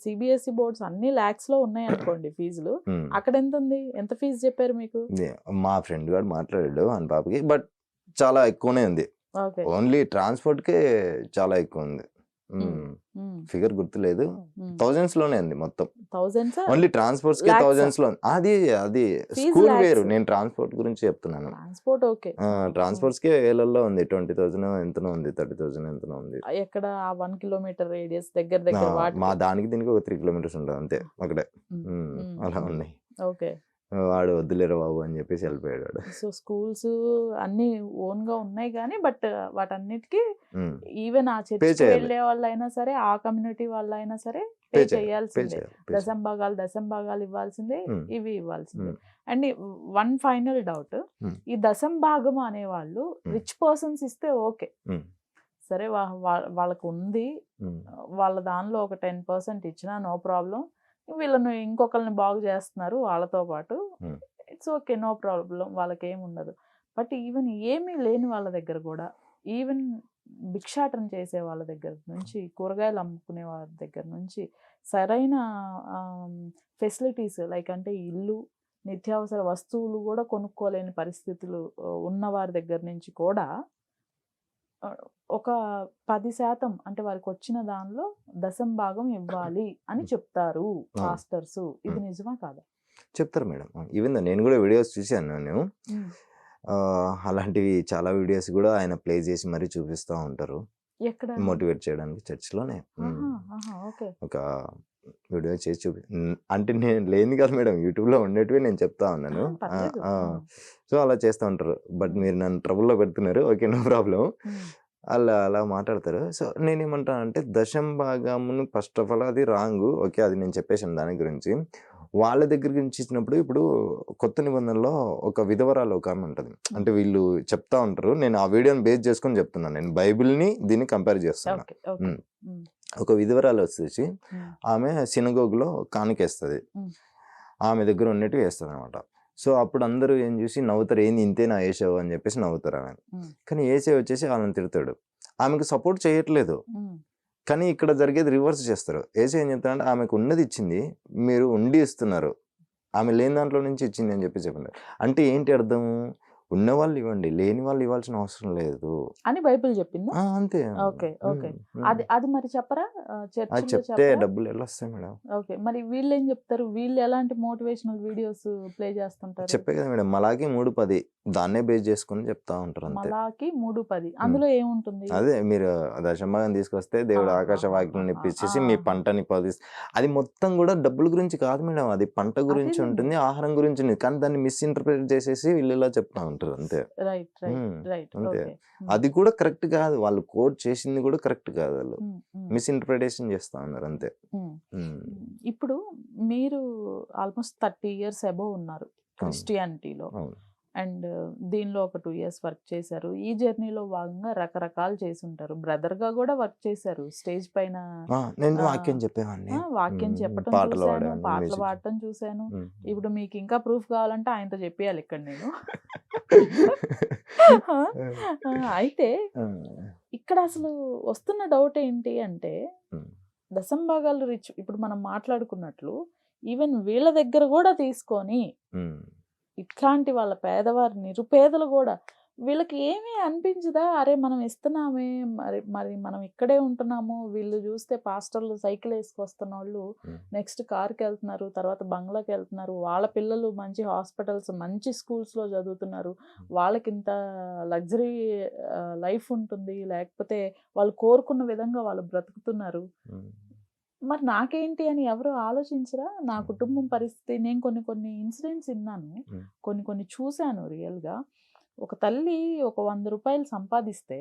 సిబిఎస్ఈ బోర్డ్స్ అన్ని లాక్స్ లో ఉన్నాయి అనుకోండి ఫీజులు, అక్కడ ఎంత ఉంది? ఎంత ఫీజు చెప్పారు మీకు? మా ఫ్రెండ్ గారు మాట్లాడాడు అని పాపకి, బట్ చాలా ఎక్కువనే ఉంది. ఓన్లీ ట్రాన్స్పోర్ట్ కే చాలా ఎక్కువ ఉంది. ఫిగర్ గుర్తులేదు, థౌజండ్స్ లోనే ఉంది మొత్తం. ఓన్లీ ట్రాన్స్పోర్ట్స్ కి థౌజండ్స్ లో. అది స్కూల్ వేరు, నేను ట్రాన్స్పోర్ట్ గురించి చెప్తున్నాను. ట్రాన్స్పోర్ట్స్ కి వేలల్లో ఉంది, 20,000 ఎంతనో ఉంది, 30,000 ఎంతనో ఉంది. ఎక్కడ 1 కిలోమీటర్ రేడియస్ దగ్గర మా దానికి దీనికి ఒక 3 కిలోమీటర్స్ ఉంటుంది అంతే ఒకటే. అలా ఉన్నాయి. వాడు వద్దులేరు బాబు అని చెప్పేసి వెళ్ళిపోయాడు. సో స్కూల్స్ అన్ని ఓన్ గా ఉన్నాయి కానీ బట్ వాటన్నిటికీ ఈవెన్ ఆ చర్చికి వెళ్ళే వాళ్ళైనా సరే ఆ కమ్యూనిటీ వాళ్ళైనా సరే పే చేయాల్సిందే. దశంభాగాలు ఇవ్వాల్సిందే, ఇవి ఇవ్వాల్సిందే. అండ్ వన్ ఫైనల్ డౌట్, ఈ దశంభాగం అనే వాళ్ళు రిచ్ పర్సన్స్ ఇస్తే ఓకే సరే, వాళ్ళకు ఉంది, వాళ్ళ దానిలో ఒక 10% ఇచ్చినా నో ప్రాబ్లం, వీళ్ళని ఇంకొకరిని బాగు చేస్తున్నారు వాళ్ళతో పాటు, ఇట్స్ ఓకే నో ప్రాబ్లం, వాళ్ళకి ఏమి ఉండదు. బట్ ఈవెన్ ఏమీ లేని వాళ్ళ దగ్గర కూడా, ఈవెన్ భిక్షాటన చేసే వాళ్ళ దగ్గర నుంచి, కూరగాయలు అమ్ముకునే వాళ్ళ దగ్గర నుంచి సరైన ఫెసిలిటీస్ లైక్ అంటే ఇల్లు నిత్యావసర వస్తువులు కూడా కొనుక్కోలేని పరిస్థితులు ఉన్న వారి దగ్గర నుంచి కూడా ఒక 10% అంటే వారికి వచ్చిన దానిలో దశం భాగం ఇవ్వాలి అని చెప్తారు పాస్టర్స్. ఇది నిజమా కాదా? చెప్తారు మేడం. ఈవెన్ నేను కూడా వీడియోస్ చూశాను. నేను అలాంటివి చాలా వీడియోస్ కూడా ఆయన ప్లే చేసి మరీ చూపిస్తూ ఉంటారు, ఎక్కడ మోటివేట్ చేయడానికి. చర్చ్లోనే ఒక వీడియో చేసి అంటే నేను లేని కదా మేడం, యూట్యూబ్లో ఉండేటివి నేను చెప్తా ఉన్నాను. సో అలా చేస్తూ ఉంటారు. బట్ మీరు నన్ను ట్రబుల్లో పెడుతున్నారు. Okay, no problem. అలా మాట్లాడతారు. సో నేనేమంటానంటే దశం భాగమును ఫస్ట్ ఆఫ్ ఆల్ అది రాంగ్. ఓకే, అది నేను చెప్పేసాను దాని గురించి. వాళ్ళ దగ్గర నుంచి ఇచ్చినప్పుడు ఇప్పుడు కొత్త నిబంధనలో ఒక విధవరాలు ఒక ఆమె ఉంటుంది. అంటే వీళ్ళు చెప్తా ఉంటారు, నేను ఆ వీడియోని బేస్ చేసుకొని చెప్తున్నాను. నేను బైబిల్ని దీన్ని కంపేర్ చేస్తున్నా. ఒక విధవరాలు వచ్చేసి ఆమె సినగోగులో కానుకేస్తుంది. ఆమె దగ్గర ఉన్నట్టు వేస్తుంది అనమాట. సో అప్పుడు అందరూ ఏం చూసి నవ్వుతారు, ఏంది ఇంతేనా ఏసావు అని చెప్పేసి నవ్వుతారు ఆమె. కానీ ఏసే వచ్చేసి ఆమెను తిడతాడు. ఆమెకు సపోర్ట్ చేయట్లేదు. కానీ ఇక్కడ జరిగేది రివర్స్ చేస్తారు. ఏసే ఏం చెప్తారంటే ఆమెకు ఉన్నది ఇచ్చింది, మీరు ఉండి ఇస్తున్నారు, ఆమె లేని దాంట్లో నుంచి ఇచ్చింది అని చెప్పారు. అంటే ఏంటి అర్థం? ఉన్న వాళ్ళు ఇవ్వండి, లేని వాళ్ళు ఇవ్వాల్సిన అవసరం లేదు అని బైబిల్ చెప్పింది. అంతే. అది మరి చెప్పరా? అది చెప్తే డబ్బులు ఎలా వస్తాయి మేడం? ఓకే, మరి వీళ్ళు ఏం చెప్తారు? వీళ్ళు ఎలాంటి మోటివేషనల్ వీడియోస్ ప్లే చేస్తుంటారు? చెప్పే కదా మేడం, మలాకి 3:10 దాన్నే బేస్ చేసుకుని చెప్తా ఉంటారు. మలాకి 3:10 అందులో ఏముంటుంది? అదే మీరు దశంభాగం తీసుకొస్తే దేవుడు ఆకాశ వాక్యం ఇప్పించేసి మీ పంటని అది మొత్తం కూడా డబ్బుల గురించి కాదు మేడం, అది పంట గురించి ఉంటుంది, ఆహారం గురించి ఉంటుంది. కానీ దాన్ని మిస్ఇంటర్ప్రిట్ చేసేసి వీళ్ళు ఇలా చెప్తా ఉంటారు. అంతే. అంతే. అది కూడా కరెక్ట్ కాదు. వాళ్ళు కోట్ చేసింది కూడా కరెక్ట్ కాదు. వాళ్ళు మిస్ఇంటర్ప్రిటేషన్ చేస్తా ఉన్నారు. అంతే. ఇప్పుడు మీరు ఆల్మోస్ట్ 30 years అబోవ్ ఉన్నారు క్రిస్టియానిటీలో. అండ్ దీనిలో ఒక 2 years వర్క్ చేశారు. ఈ జర్నీలో భాగంగా రకరకాలు చేసి ఉంటారు. బ్రదర్ గా కూడా వర్క్ చేశారు. స్టేజ్ పైన వాక్యం చెప్పేవాడిని, వాక్యం చెప్పడం చూసాను, పాటలు పాడటం చూసాను. ఇప్పుడు మీకు ఇంకా ప్రూఫ్ కావాలంటే ఆయనతో చెప్పేయాలి ఇక్కడ నేను. అయితే ఇక్కడ అసలు వస్తున్న డౌట్ ఏంటి అంటే, దశం భాగాలు రిచ్ ఇప్పుడు మనం మాట్లాడుకున్నట్లు ఈవెన్ వీళ్ళ దగ్గర కూడా తీసుకొని ఇట్లాంటి వాళ్ళ పేదవారి నిరుపేదలు కూడా వీళ్ళకి ఏమీ అనిపించదా? అరే మనం ఇస్తున్నామే, మరి మనం ఇక్కడే ఉంటున్నాము, వీళ్ళు చూస్తే పాస్టర్లు సైకిల్ వేసుకొస్తున్న వాళ్ళు నెక్స్ట్ కార్కి వెళ్తున్నారు, తర్వాత బంగ్లాకి వెళ్తున్నారు, వాళ్ళ పిల్లలు మంచి హాస్పిటల్స్ మంచి స్కూల్స్లో చదువుతున్నారు, వాళ్ళకి ఇంత లగ్జరీ లైఫ్ ఉంటుంది, లేకపోతే వాళ్ళు కోరుకున్న విధంగా వాళ్ళు బ్రతుకుతున్నారు. మరి నాకేంటి అని ఎవరు ఆలోచించరా? నా కుటుంబం పరిస్థితి, నేను కొన్ని ఇన్సిడెంట్స్ విన్నాను, కొన్ని చూశాను రియల్గా. ఒక తల్లి ఒక 100 రూపాయలు సంపాదిస్తే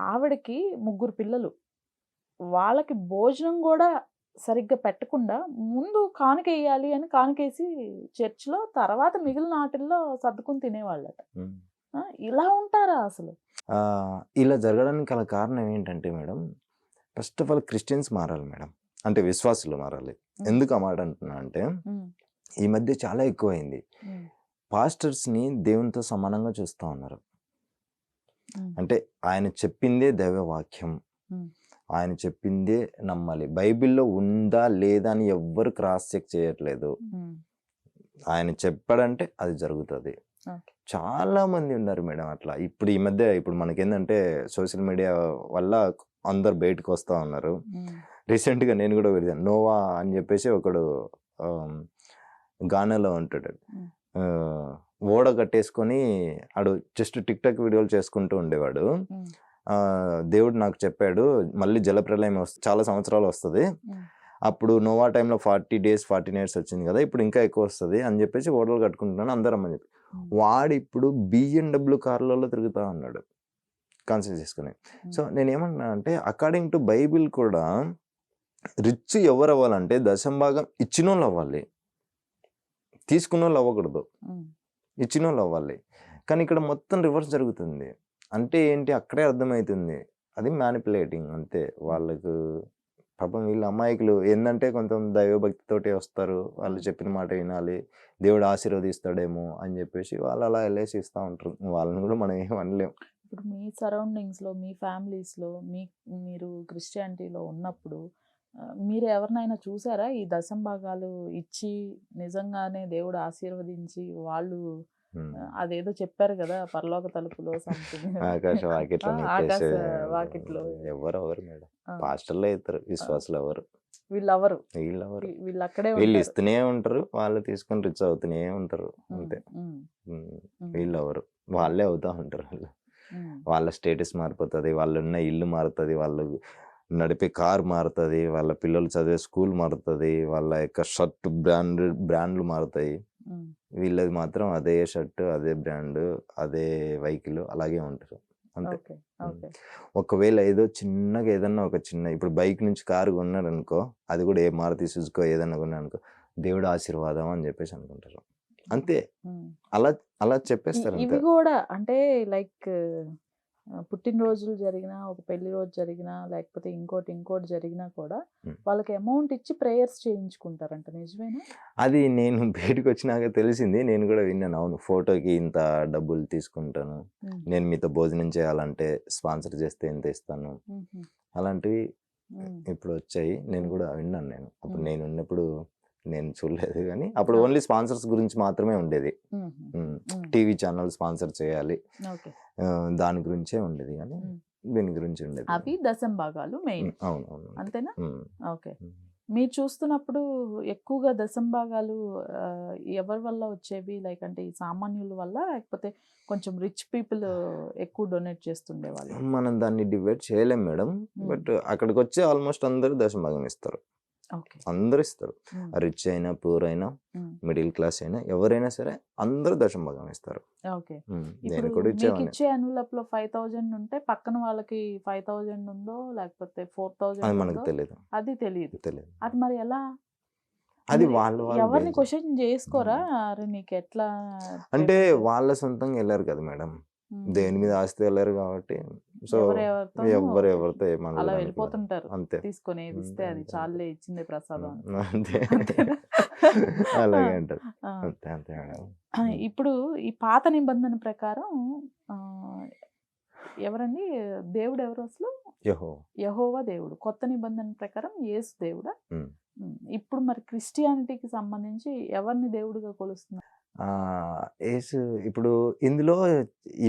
ఆవిడకి 3 పిల్లలు, వాళ్ళకి భోజనం కూడా సరిగ్గా పెట్టకుండా ముందు కానుకేయాలి అని కానుకేసి చర్చ్లో, తర్వాత మిగిలిన వాటిల్లో సర్దుకుని తినేవాళ్ళట. ఇలా ఉంటారా అసలు? ఇలా జరగడానికి గల కారణం ఏంటంటే madam, first of all Christians మారాలి మేడం, అంటే విశ్వాసులు మారాలి. ఎందుకు ఆ మాట అంటున్నా అంటే, ఈ మధ్య చాలా ఎక్కువైంది. పాస్టర్స్ని దేవునితో సమానంగా చూస్తూ ఉన్నారు. అంటే ఆయన చెప్పిందే దైవవాక్యం, ఆయన చెప్పిందే నమ్మాలి. బైబిల్లో ఉందా లేదా అని ఎవ్వరు క్రాస్ చెక్ చేయట్లేదు. ఆయన చెప్పాడంటే అది జరుగుతుంది. చాలా మంది ఉన్నారు మేడం అట్లా. ఇప్పుడు ఈ మధ్య ఇప్పుడు మనకేందంటే సోషల్ మీడియా వల్ల అందరు బయటకు వస్తూ ఉన్నారు. రీసెంట్గా నేను కూడా వెళ్ళాను. నోవా అని చెప్పేసి ఒకడు గానాలో ఉంటాడు. ఓడ కట్టేసుకొని ఆడు జస్ట్ టిక్ టాక్ వీడియోలు చేసుకుంటూ ఉండేవాడు. దేవుడు నాకు చెప్పాడు మళ్ళీ జలప్రలయం చాలా సంవత్సరాలు వస్తుంది, అప్పుడు నోవా టైంలో 40 days 40 nights వచ్చింది కదా, ఇప్పుడు ఇంకా ఎక్కువ వస్తుంది అని చెప్పేసి ఓడలు కట్టుకుంటున్నాను అందరం అని చెప్పి. వాడు ఇప్పుడు BMW కార్లలో తిరుగుతూ ఉన్నాడు కాన్సెప్ట్ చేసుకుని. సో నేనేమన్నా అంటే, అకార్డింగ్ టు బైబిల్ కూడా రిచ్ ఎవరు అవ్వాలంటే దశం భాగం ఇచ్చిన వాళ్ళు అవ్వాలి, తీసుకున్న వాళ్ళు అవ్వకూడదు, ఇచ్చిన వాళ్ళు అవ్వాలి. కానీ ఇక్కడ మొత్తం రివర్స్ జరుగుతుంది. అంటే ఏంటి, అక్కడే అర్థమవుతుంది అది మ్యానిపులేటింగ్. అంతే. వాళ్ళకు పాపం వీళ్ళ అమాయకులు ఏంటంటే కొంచెం దైవభక్తితోటి వస్తారు, వాళ్ళు చెప్పిన మాట వినాలి, దేవుడు ఆశీర్వదిస్తాడేమో అని చెప్పేసి వాళ్ళు అలా వెళ్ళేసి ఇస్తూ ఉంటారు. వాళ్ళని కూడా మనం ఏం అనలేం. ఇప్పుడు మీ సరౌండింగ్స్లో, మీ ఫ్యామిలీస్లో, మీరు క్రిస్టియానిటీలో ఉన్నప్పుడు మీరు ఎవరినైనా చూసారా ఈ దశంభాగాలు ఇచ్చి నిజంగానే దేవుడు ఆశీర్వదించి వాళ్ళు అదేదో చెప్పారు కదా పరలోక తలుపులో సంథింగ్ ఆకాశ వాకిట్లో ఆకాశ వాకిట్లో ఎవరు మేడం, పాస్టర్లే ఇద్దరు, విశ్వాసులు ఎవరు, వీళ్ళెవరు వీళ్ళు అక్కడే వీళ్ళు ఇస్తూనే ఉంటారు, వాళ్ళు తీసుకొని రిచ్ అవుతూనే ఉంటారు అంతే. వీళ్ళెవరు వాళ్ళే అవుతా ఉంటారు. వాళ్ళ స్టేటస్ మారిపోతుంది, వాళ్ళు ఉన్న ఇల్లు మారుతుంది, వాళ్ళు నడిపే కార్ మారుతుంది, వాళ్ళ పిల్లలు చదివే స్కూల్ మారుతుంది, వాళ్ళ యొక్క షర్ట్ బ్రాండ్లు మారుతాయి. వీళ్ళది మాత్రం అదే షర్ట్, అదే బ్రాండ్, అదే వెహికల్ అలాగే ఉంటారు అంతే. ఒకవేళ ఏదో చిన్నగా ఏదన్నా ఒక చిన్న ఇప్పుడు బైక్ నుంచి కారు కొన్నాడు అనుకో, అది కూడా ఏ మారుతి సుజుకో ఏదన్నా కొన్నాడు అనుకో, దేవుడు ఆశీర్వాదం అని చెప్పేసి అనుకుంటారు అంతే. అలా అలా చెప్పేస్తారు. ఇవి కూడా అంటే లైక్ పుట్టినరోజులు జరిగినా, ఒక పెళ్లి రోజు జరిగినా, లేకపోతే ఇంకోటి జరిగినా కూడా వాళ్ళకి అమౌంట్ ఇచ్చి ప్రేయర్స్ చేయించుకుంటారంట, నిజమేనా? అది నేను బయటకు వచ్చినాక తెలిసింది, నేను కూడా విన్నాను. అవును, ఫోటోకి ఇంత డబ్బులు తీసుకుంటాను, నేను మీతో భోజనం చేయాలంటే స్పాన్సర్ చేస్తే ఎంత ఇస్తాను, అలాంటివి ఇప్పుడు వచ్చాయి. నేను కూడా విన్నాను. నేను అప్పుడు నేను ఉన్నప్పుడు నేను చూడలేదు, కానీ అప్పుడు ఓన్లీ స్పాన్సర్స్ గురించి మాత్రమే ఉండేది. టీవీ ఛానల్ స్పాన్సర్ చేయాలి, దాని గురించే ఉండేది, కానీ దీని గురించి ఉండేది. అవి దశంభాగాలు మెయిన్. అవును, అంతేనా? ఓకే. మీరు చూస్తున్నప్పుడు ఎక్కువగా దశంభాగాలు ఎవరి వల్ల వచ్చేవి? లైక్ అంటే ఈ సామాన్యుల వల్ల, లేకపోతే కొంచెం రిచ్ పీపుల్ ఎక్కువ డొనేట్ చేస్తుండే వాళ్ళు? మనం దాన్ని డివైడ్ చేయలేం మేడం, బట్ అక్కడికి వచ్చి ఆల్మోస్ట్ అందరూ దశంభాగం ఇస్తారు. అందరు ఇస్తారు, రిచ్ అయినా పూర్ అయినా మిడిల్ క్లాస్ అయినా ఎవరైనా సరే అందరూ దశంభాగం ఇస్తారు. నేను కూడా ఇచ్చే ఎన్వలప్ లో 5,000 ఉంటే పక్కన వాళ్ళకి 5,000 ఉందో లేకపోతే 4,000 మనకు తెలియదు. అది తెలియదు. అది మరి ఎలా? అది వాళ్ళు ఎవరిని క్వశ్చన్ చేసుకోరా? అరే నీకు ఎట్లా అంటే వాళ్ళ సొంతంగా వెళ్ళారు కదా మేడం, దేని మీద ఆస్తి వెళ్ళారు కాబట్టి, సో ఎవరితో అలా వెళ్ళిపోతుంటారు అంతే. తీసుకొని ఏది ఇస్తే అది చాలే, ఇచ్చిందే ప్రసాదం అంతే. అలాగే అంటారు అంతే అంతే మేడం. ఇప్పుడు ఈ పాత నిబంధన ప్రకారం ఎవరండి దేవుడు? ఎవరు అసలు? యెహోవా దేవుడు. కొత్త నిబంధన ప్రకారం యేసు దేవుడా? ఇప్పుడు మరి క్రిస్టియానిటీకి సంబంధించి ఎవరిని దేవుడిగా కొలుస్తున్నారు? యేసు. ఇప్పుడు ఇందులో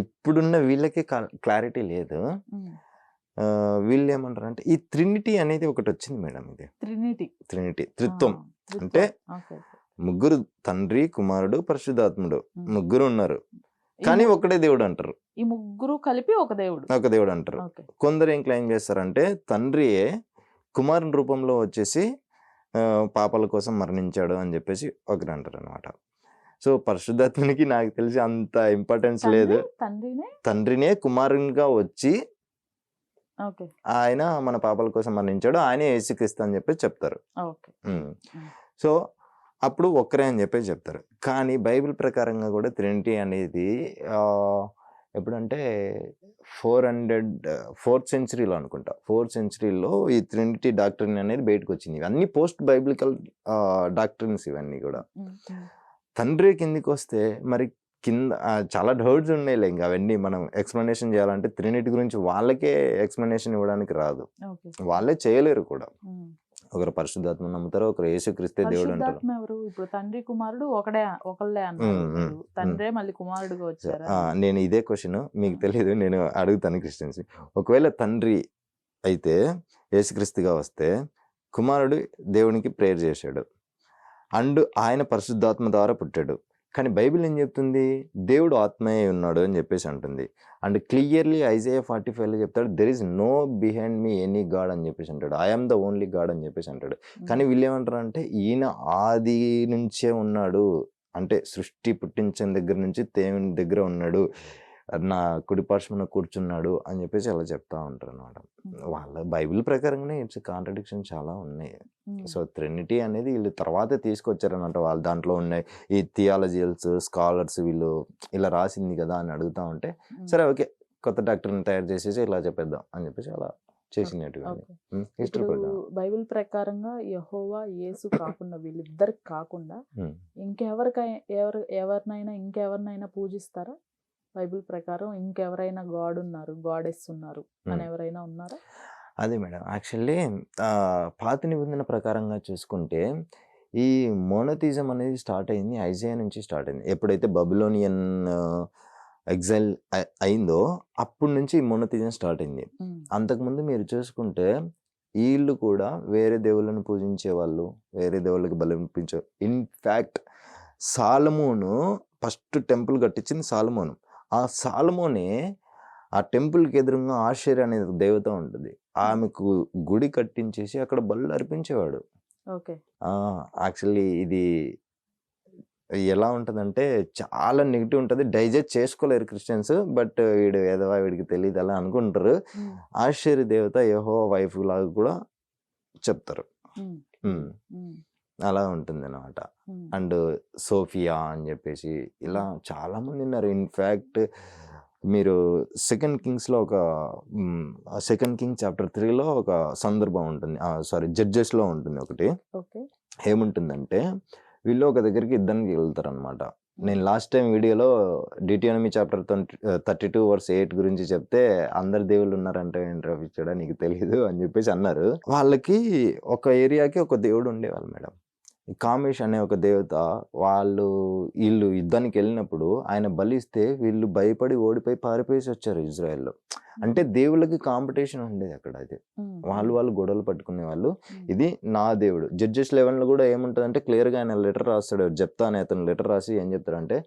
ఇప్పుడున్న వీళ్ళకి క్లారిటీ లేదు. వీళ్ళు ఏమంటారు అంటే ఈ ట్రినిటీ అనేది ఒకటి వచ్చింది మేడం. ఇది ట్రినిటీ త్రిత్వం అంటే ముగ్గురు, తండ్రి, కుమారుడు, పరిశుద్ధాత్ముడు, ముగ్గురు ఉన్నారు, కానీ ఒకటే దేవుడు అంటారు. ఈ ముగ్గురు కలిపి ఒక దేవుడు అంటారు. కొందరు ఏం క్లెయిమ్ చేస్తారంటే తండ్రియే కుమారుని రూపంలో వచ్చేసి పాపాల కోసం మరణించాడు అని చెప్పేసి ఒకరు అంటారు అనమాట. సో పరిశుద్ధాత్మనికి నాకు తెలిసి అంత ఇంపార్టెన్స్ లేదు. తండ్రినే కుమారునిగా వచ్చి ఆయన మన పాపాల కోసం మరణించాడు, ఆయనే యేసుక్రీస్తు అని చెప్పేసి చెప్తారు. సో అప్పుడు ఒక్కరే అని చెప్పేసి చెప్తారు. కానీ బైబిల్ ప్రకారంగా కూడా ట్రినిటీ అనేది ఎప్పుడంటే 4th centuryలో అనుకుంటా, 4th centuryలో ఈ ట్రినిటీ డాక్ట్రిన్ అనేది బయటకు వచ్చింది. ఇవన్నీ పోస్ట్ బైబిలికల్ డాక్ట్రిన్స్ ఇవన్నీ కూడా. తండ్రి కిందికి వస్తే మరి కింద చాలా డౌట్స్ ఉన్నాయిలే, ఇంకా అవన్నీ మనం ఎక్స్ప్లెనేషన్ చేయాలంటే ట్రినిటీ గురించి వాళ్ళకే ఎక్స్ప్లెనేషన్ ఇవ్వడానికి రాదు, వాళ్ళే చేయలేరు కూడా. ఒకరు పరిశుద్ధాత్మ నమ్ముతారు, ఒకరు యేసుక్రీస్తే దేవుడు అంటారు. ఇప్పుడు తండ్రి కుమారుడు ఒకళ్ళే అన్నారు, తండ్రే మళ్ళీ కుమారుడుగా వచ్చారు. నేను ఇదే క్వశ్చన్ మీకు తెలియదు, నేను అడుగుతాను క్రిస్టియన్స్. ఒకవేళ తండ్రి అయితే యేసుక్రీస్తుగా వస్తే కుమారుడు దేవునికి ప్రేయర్ చేశాడు అండ్ ఆయన పరిశుద్ధాత్మ ద్వారా పుట్టాడు, కానీ బైబిల్ ఏం చెప్తుంది? దేవుడు ఆత్మయే ఉన్నాడు అని చెప్పేసి అంటుంది. అండ్ క్లియర్లీ ఐజాయా 45లో చెప్తాడు, there is no behind me any god అని చెప్పేసి అంటాడు, ఐఎమ్ ద ఓన్లీ గాడ్ అని చెప్పేసి అంటాడు. కానీ వీళ్ళు ఏమంటారు అంటే ఈయన ఆది నుంచే ఉన్నాడు, అంటే సృష్టి పుట్టించిన దగ్గర నుంచి దేవుని దగ్గర ఉన్నాడు, నా కుడిపార్శ్వన కూర్చున్నాడు అని చెప్పేసి అలా చెప్తా ఉంటారు అనమాట. వాళ్ళ బైబిల్ ప్రకారంగానే ఇట్స్ కాంట్రడిక్షన్ చాలా ఉన్నాయి. సో ట్రినిటీ అనేది వీళ్ళు తర్వాతే తీసుకొచ్చారన్నమాట. వాళ్ళు దాంట్లో ఉన్నాయి ఈ థియాలజియల్స్ స్కాలర్స్ వీళ్ళు ఇలా రాసింది కదా అని అడుగుతా ఉంటే, సరే ఓకే కొత్త డాక్టర్ని తయారు చేసేసి ఇలా చెప్పేద్దాం అని చెప్పేసి అలా చేసినట్టుగా. బైబిల్ ప్రకారంగా యెహోవా యేసు కాకుండా వీళ్ళిద్దరికి కాకుండా ఇంకెవరినైనా పూజిస్తారా? బైబిల్ ప్రకారం ఇంకెవరైనా గాడ్ ఉన్నారు, గాడెస్ ఉన్నారు అని ఎవరైనా ఉన్నారా? అదే మేడం. యాక్చువల్లీ పాత నిబంధన ప్రకారంగా చూసుకుంటే, ఈ మోనోథిజం అనేది స్టార్ట్ అయింది ఐజాయా నుంచి స్టార్ట్ అయింది. ఎప్పుడైతే బబులోనియన్ ఎగ్జైల్ అయిందో అప్పటి నుంచి ఈ మోనోథిజం స్టార్ట్ అయింది. అంతకుముందు మీరు చూసుకుంటే వీళ్ళు కూడా వేరే దేవుళ్ళను పూజించేవాళ్ళు, వేరే దేవుళ్ళకి బలిపించే. ఇన్ఫ్యాక్ట్ సాలమోను ఫస్ట్ టెంపుల్ కట్టించింది సాలమోను. ఆ సాలమోనే ఆ టెంపుల్కి ఎదురుగా ఆషేర్ అనే దేవత ఉంటుంది, ఆమెకు గుడి కట్టించేసి అక్కడ బలులు అర్పించేవాడు. ఓకే. యాక్చువల్లీ ఇది ఎలా ఉంటుందంటే చాలా నెగిటివ్ ఉంటుంది, డైజెస్ట్ చేసుకోలేరు క్రిస్టియన్స్. బట్ వీడు ఏదో వీడికి తెలియదు అలా అనుకుంటారు. ఆశ్చర్య దేవత యెహోవా వైఫ్ లాగా కూడా చెప్తారు. అలా ఉంటుంది అనమాట. అండ్ సోఫియా అని చెప్పేసి ఇలా చాలా మంది ఉన్నారు. ఇన్ఫ్యాక్ట్ మీరు సెకండ్ కింగ్స్లో ఒక సెకండ్ కింగ్ చాప్టర్ 3లో ఒక సందర్భం ఉంటుంది, సారీ జడ్జెస్లో ఉంటుంది ఒకటి. ఏముంటుందంటే వీళ్ళు ఒక దగ్గరికి యుద్ధానికి వెళ్తారు అనమాట. నేను లాస్ట్ టైం వీడియోలో డిటియోనమీ చాప్టర్ 32:8 గురించి చెప్తే అందరు దేవుళ్ళు ఉన్నారంటే ఏంట్రా పిచ్చోడా నీకు తెలియదు అని చెప్పేసి అన్నారు. వాళ్ళకి ఒక ఏరియాకి ఒక దేవుడు ఉండేవాళ్ళు మేడం. కామేష్ అనే ఒక దేవత వీళ్ళు యుద్ధానికి వెళ్ళినప్పుడు ఆయన బలిస్తే వీళ్ళు భయపడి ఓడిపోయి పారిపోయేసి వచ్చారు ఇజ్రాయెల్లో. అంటే దేవుళ్ళకి కాంపిటీషన్ ఉండేది అక్కడ. అది వాళ్ళు గొడవలు పట్టుకునే వాళ్ళు. ఇది నా దేవుడు. జడ్జెస్ 11లో కూడా ఏముంటుందంటే క్లియర్గా ఆయన లెటర్ రాస్తాడు. జెప్తా అనే అతను లెటర్ రాసి ఏం చెప్తాడంటే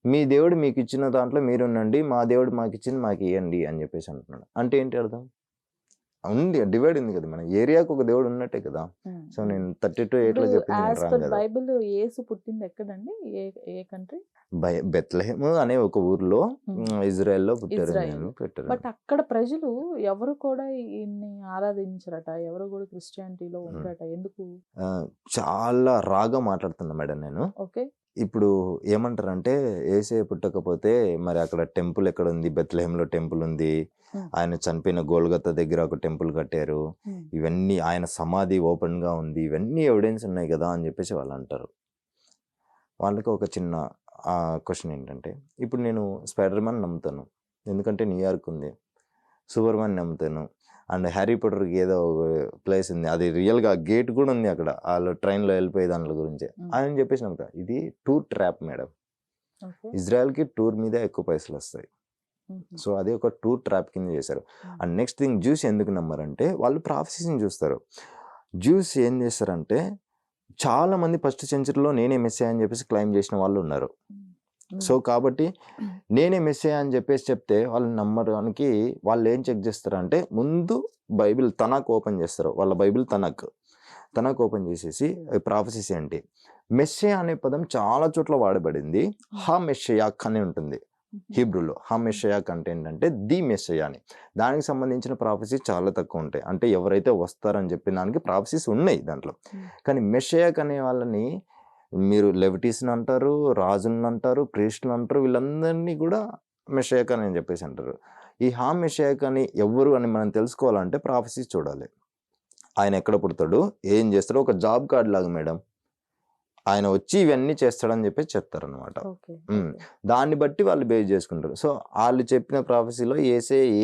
మీ దేవుడు మీకు ఇచ్చిన దాంట్లో మీరు ఉండండి, మా దేవుడు మాకు ఇచ్చింది మాకు ఇవ్వండి అని చెప్పేసి అంటున్నాడు. అంటే ఏంటి అర్థం? ఉంది, డివైడ్ ఉంది కదా, మన ఏరియాకి ఒక దేవుడు ఉన్నట్టే కదా. సో నేను 32:8లో చెప్పింది బైబిల్ యేసు పుట్టింది ఎక్కడండి? ఏ కంట్రీ? బెత్లెహేమ్ అనే ఒక ఊర్లో ఇజ్రాయెల్లో పుట్టారు. బట్ అక్కడ ప్రజలు ఎవరు కూడా ఈయన్ని ఆరాధించరట, ఎవరు కూడా క్రిస్టియానిటీలో ఉండరట. ఎందుకు? చాలా రాగా మాట్లాడుతున్నా మేడం నేను. ఓకే. ఇప్పుడు ఏమంటారంటే యేసయ్య పుట్టకపోతే మరి అక్కడ టెంపుల్ ఎక్కడ ఉంది? బెత్లెహేమ్లో టెంపుల్ ఉంది, ఆయన చనిపోయిన గోల్గొతా దగ్గర ఒక టెంపుల్ కట్టారు, ఇవన్నీ ఆయన సమాధి ఓపెన్ గా ఉంది, ఇవన్నీ ఎవిడెన్స్ ఉన్నాయి కదా అని చెప్పేసి వాళ్ళు అంటారు. వాళ్ళకి ఒక చిన్న క్వశ్చన్ ఏంటంటే, ఇప్పుడు నేను స్పైడర్ మ్యాన్ నమ్ముతాను ఎందుకంటే న్యూయార్క్ ఉంది, సూపర్ మ్యాన్ నమ్ముతాను, అండ్ హ్యారీ పాటర్కి ఏదో ఒక ప్లేస్ ఉంది, అది రియల్గా గేట్ కూడా ఉంది అక్కడ, వాళ్ళు ట్రైన్లో వెళ్ళిపోయే దాంట్లో గురించి అని చెప్పేసి నమ్ముతా. ఇది టూర్ ట్రాప్ మేడం. ఇజ్రాయెల్కి టూర్ మీద ఎక్కువ పైసలు వస్తాయి. సో అది ఒక టూర్ ట్రాప్ కింద చేశారు. అండ్ నెక్స్ట్ థింగ్, జ్యూస్ ఎందుకు నమ్మారంటే వాళ్ళు ప్రాఫెసీని చూస్తారు. జ్యూస్ ఏం చేస్తారంటే చాలా మంది ఫస్ట్ సెంచరీలో నేనే మెస్సే అని చెప్పేసి క్లైమ్ చేసిన వాళ్ళు ఉన్నారు. సో కాబట్టి నేనే మెస్సే అని చెప్పేసి చెప్తే వాళ్ళు నమ్మడానికి వాళ్ళు ఏం చెక్ చేస్తారంటే ముందు బైబిల్ తనక్ ఓపెన్ చేస్తారు. వాళ్ళ బైబిల్ తనక్ ఓపెన్ చేసేసి ప్రాఫెసీస్ ఏంటి, మెస్సే అనే పదం చాలా చోట్ల వాడబడింది. హా మెస్సయాక్ అని ఉంటుంది హీబ్రూలో. హా మెస్సయాక్ అంటే ఏంటంటే ది మెస్సయా అని. దానికి సంబంధించిన ప్రాఫెసీస్ చాలా తక్కువ ఉంటాయి. అంటే ఎవరైతే వస్తారని చెప్పిన దానికి ప్రాఫెసీస్ ఉన్నాయి దాంట్లో. కానీ మెస్సయాక్ అనే వాళ్ళని మీరు లెవిటీస్ని అంటారు, రాజులను అంటారు, ప్రీస్టులు అంటారు, వీళ్ళందరినీ కూడా మెస్సయాక్ అని చెప్పేసి అంటారు. ఈ హా మెస్సయాక్ అని ఎవరు అని మనం తెలుసుకోవాలంటే ప్రాఫెసీస్ చూడాలి. ఆయన ఎక్కడ పుడతాడు, ఏం చేస్తాడు, ఒక జాబ్ కార్డ్ లాగా మేడం. ఆయన వచ్చి ఇవన్నీ చేస్తాడని చెప్పేసి చెప్తారనమాట. దాన్ని బట్టి వాళ్ళు బేస్ చేసుకుంటారు. సో వాళ్ళు చెప్పిన ప్రాఫెసీలో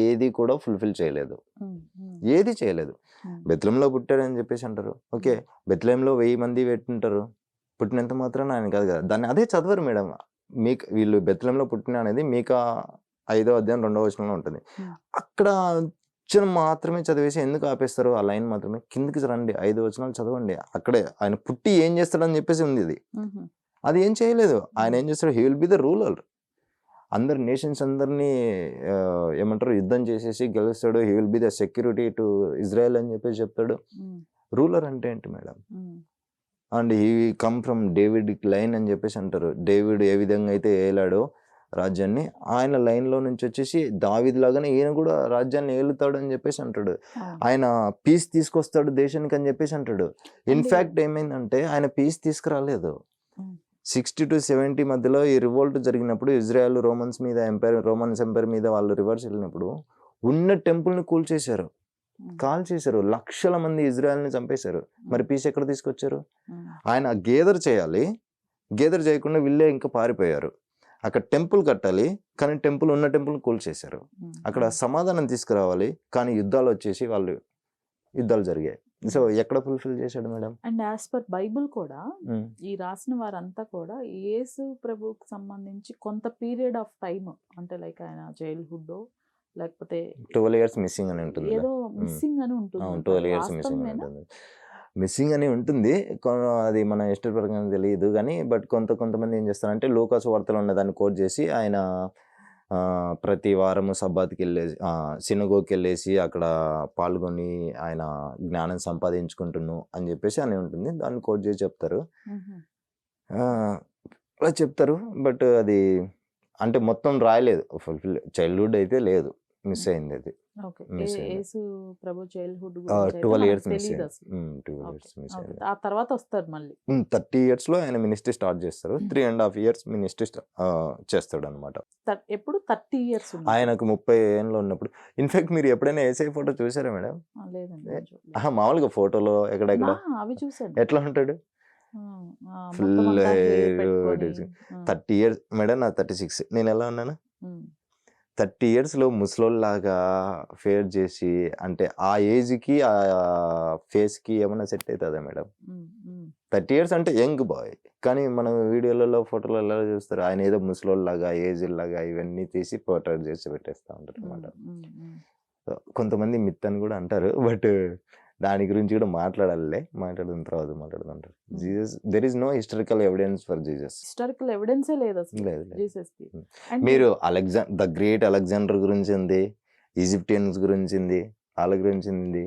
ఏది కూడా ఫుల్ఫిల్ చేయలేదు, ఏది చేయలేదు. బెత్లెహేంలో పుట్టాడని చెప్పేసి అంటారు. ఓకే, బెత్లెహేంలో 1000 మంది పెట్టింటారు, పుట్టినంత మాత్రాన ఆయన కాదు కదా, దాన్ని అదే చదవరు మేడం. మీకు వీళ్ళు బెత్లెహేంలో పుట్టిన అనేది మీకా 5వ అధ్యాయం 2వ వచనంలో ఉంటుంది. అక్కడ మాత్రమే చదివేసి ఎందుకు ఆపేస్తారు? ఆ లైన్ మాత్రమే కిందకి రండి, 5 వచనాలు చదవండి. అక్కడే ఆయన పుట్టి ఏం చేస్తాడని చెప్పేసి ఉంది. అది ఏం చేయలేదు. ఆయన ఏం చేస్తాడు, he will be the ruler. అందరు నేషన్స్ అందరినీ ఏమంటారు యుద్ధం చేసేసి గెలుస్తాడు. He will be the security to Israel అని చెప్పేసి చెప్తాడు. రూలర్ అంటే ఏంటి madam? And he come from David line అని చెప్పేసి అంటారు. డేవిడ్ ఏ విధంగా అయితే ఏలాడో రాజ్యాన్ని, ఆయన లైన్లో నుంచి వచ్చేసి దావీద్ లాగానే ఈయన కూడా రాజ్యాన్ని ఏలుతాడు అని చెప్పేసి అంటాడు. ఆయన పీస్ తీసుకొస్తాడు దేశానికి అని చెప్పేసి అంటాడు. ఇన్ఫ్యాక్ట్ ఏమైందంటే ఆయన పీస్ తీసుకురాలేదు. 60 to 70 మధ్యలో ఈ రివోల్ట్ జరిగినప్పుడు ఇజ్రాయెల్ రోమన్స్ ఎంపైర్ మీద వాళ్ళు రివర్స్ వెళ్ళినప్పుడు ఉన్న టెంపుల్ని కూల్చేశారు, కాల్ చేశారు, లక్షల మంది ఇజ్రాయెల్ని చంపేశారు. మరి పీస్ ఎక్కడ తీసుకొచ్చారు? ఆయన గేదర్ చేయకుండా వీళ్ళే ఇంకా పారిపోయారు. అక్కడ టెంపుల్ కట్టాలి కానీ ఉన్న టెంపుల్ కూల్చేశారు. అక్కడ సమాధానం తీసుకురావాలి కానీ యుద్ధాలు వచ్చేసి వాళ్ళు యుద్ధాలు జరిగాయి. సో ఎక్కడ ఫుల్ఫిల్ చేశాడు madam? And as per Bible కూడా ఈ రాసిన వారంతా కూడా యేసు ప్రభుకి సంబంధించి కొంత పీరియడ్ ఆఫ్ టైమ్, అంటే లైక్ ఆయన చైల్డ్హుడ్ లేకపోతే 12 years మిస్సింగ్ అని ఉంటుంది. ఏదో మిస్సింగ్ అని ఉంటుంది. 12 years మిస్సింగ్ అని ఉంటుంది. మిస్సింగ్ అని ఉంటుంది. అది మన హిస్టరీ ప్రకారం తెలియదు కానీ, బట్ కొంతమంది ఏం చేస్తారంటే లూకాసు వార్తలో ఉన్న దాన్ని కోట్ చేసి ఆయన ప్రతి వారము సబ్బాత్కి వెళ్ళేసి సినగోకి వెళ్ళేసి అక్కడ పాల్గొని ఆయన జ్ఞానం సంపాదించుకుంటున్నాను అని చెప్పేసి అని ఉంటుంది. దాన్ని కోట్ చేసి చెప్తారు. అలా చెప్తారు. బట్ అది అంటే మొత్తం రాయలేదు. ఫుల్ఫిల్ చైల్డ్హుడ్ అయితే లేదు, మిస్ అయింది. అది మిస్ అయింది. యేసు ప్రభు చైల్డ్హుడ్ 12 years మిస్ తెలియదు అయింది. అసలు. 12 years మిస్ Okay. అయింది. ఆ తర్వాత వస్తారు మళ్ళీ. 30 years లో ఆయన మినిస్ట్రీ స్టార్ట్ చేస్తారు. 3.5 years మినిస్ట్రీ చేస్తాడు అనమాట. ఎప్పుడు 30 years ఉంది. ఆయనకు 30 ఏళ్ళు ఉన్నప్పుడు. ఇన్ఫాక్ట్ మీరు ఎప్పుడైనా ఏసై ఫోటో చూసారా మేడం? లేదండి, ఏ- నేను చూడలేదు. మామూలుగా ఫోటోలో ఎక్కడెక్కడ అవి చూసాను. ఎట్లా ఉంటాడు? మొత్తం Full అంతా hair hair, పెట్టుకొని. 30 years మేడం, నా 36. నేను ఎలా ఉన్నాను? ఉమ్, 30 years లో ముసలోళ్ళలాగా ఫేర్ చేసి, అంటే ఆ ఏజ్ కి ఆ ఫేస్ కి ఏమైనా సెట్ అవుతుందా మేడం? ఉమ్, ఉమ్, 30 years అంటే యంగ్ బాయ్, కానీ మనం వీడియోలలో ఫోటోలలో చూస్తారు ఆయన ఏదో ముసలోళ్ళలాగా ఏజ్ లాగా ఇవన్నీ తీసి పోర్ట్రేట్ చేసి పెట్టేస్తా ఉంటారు అనమాట. ఉమ్, ఉమ్. కొంతమంది మిత్ అని కూడా అంటారు. బట్ దాని గురించి కూడా మాట్లాడిన తర్వాత మాట్లాడుతుంటారు. Jesus, there is no historical evidence for Jesus. Historical ఎవిడెన్సే లేదు అసలు లేదు, లేదు. జీసస్ కి. ఉమ్. And మీరు ద గ్రేట్ అలెగ్జాండర్ గురించి ఉంది, ఈజిప్టియన్స్ గురించి ఉంది, వాళ్ళ గురించి ఉంది,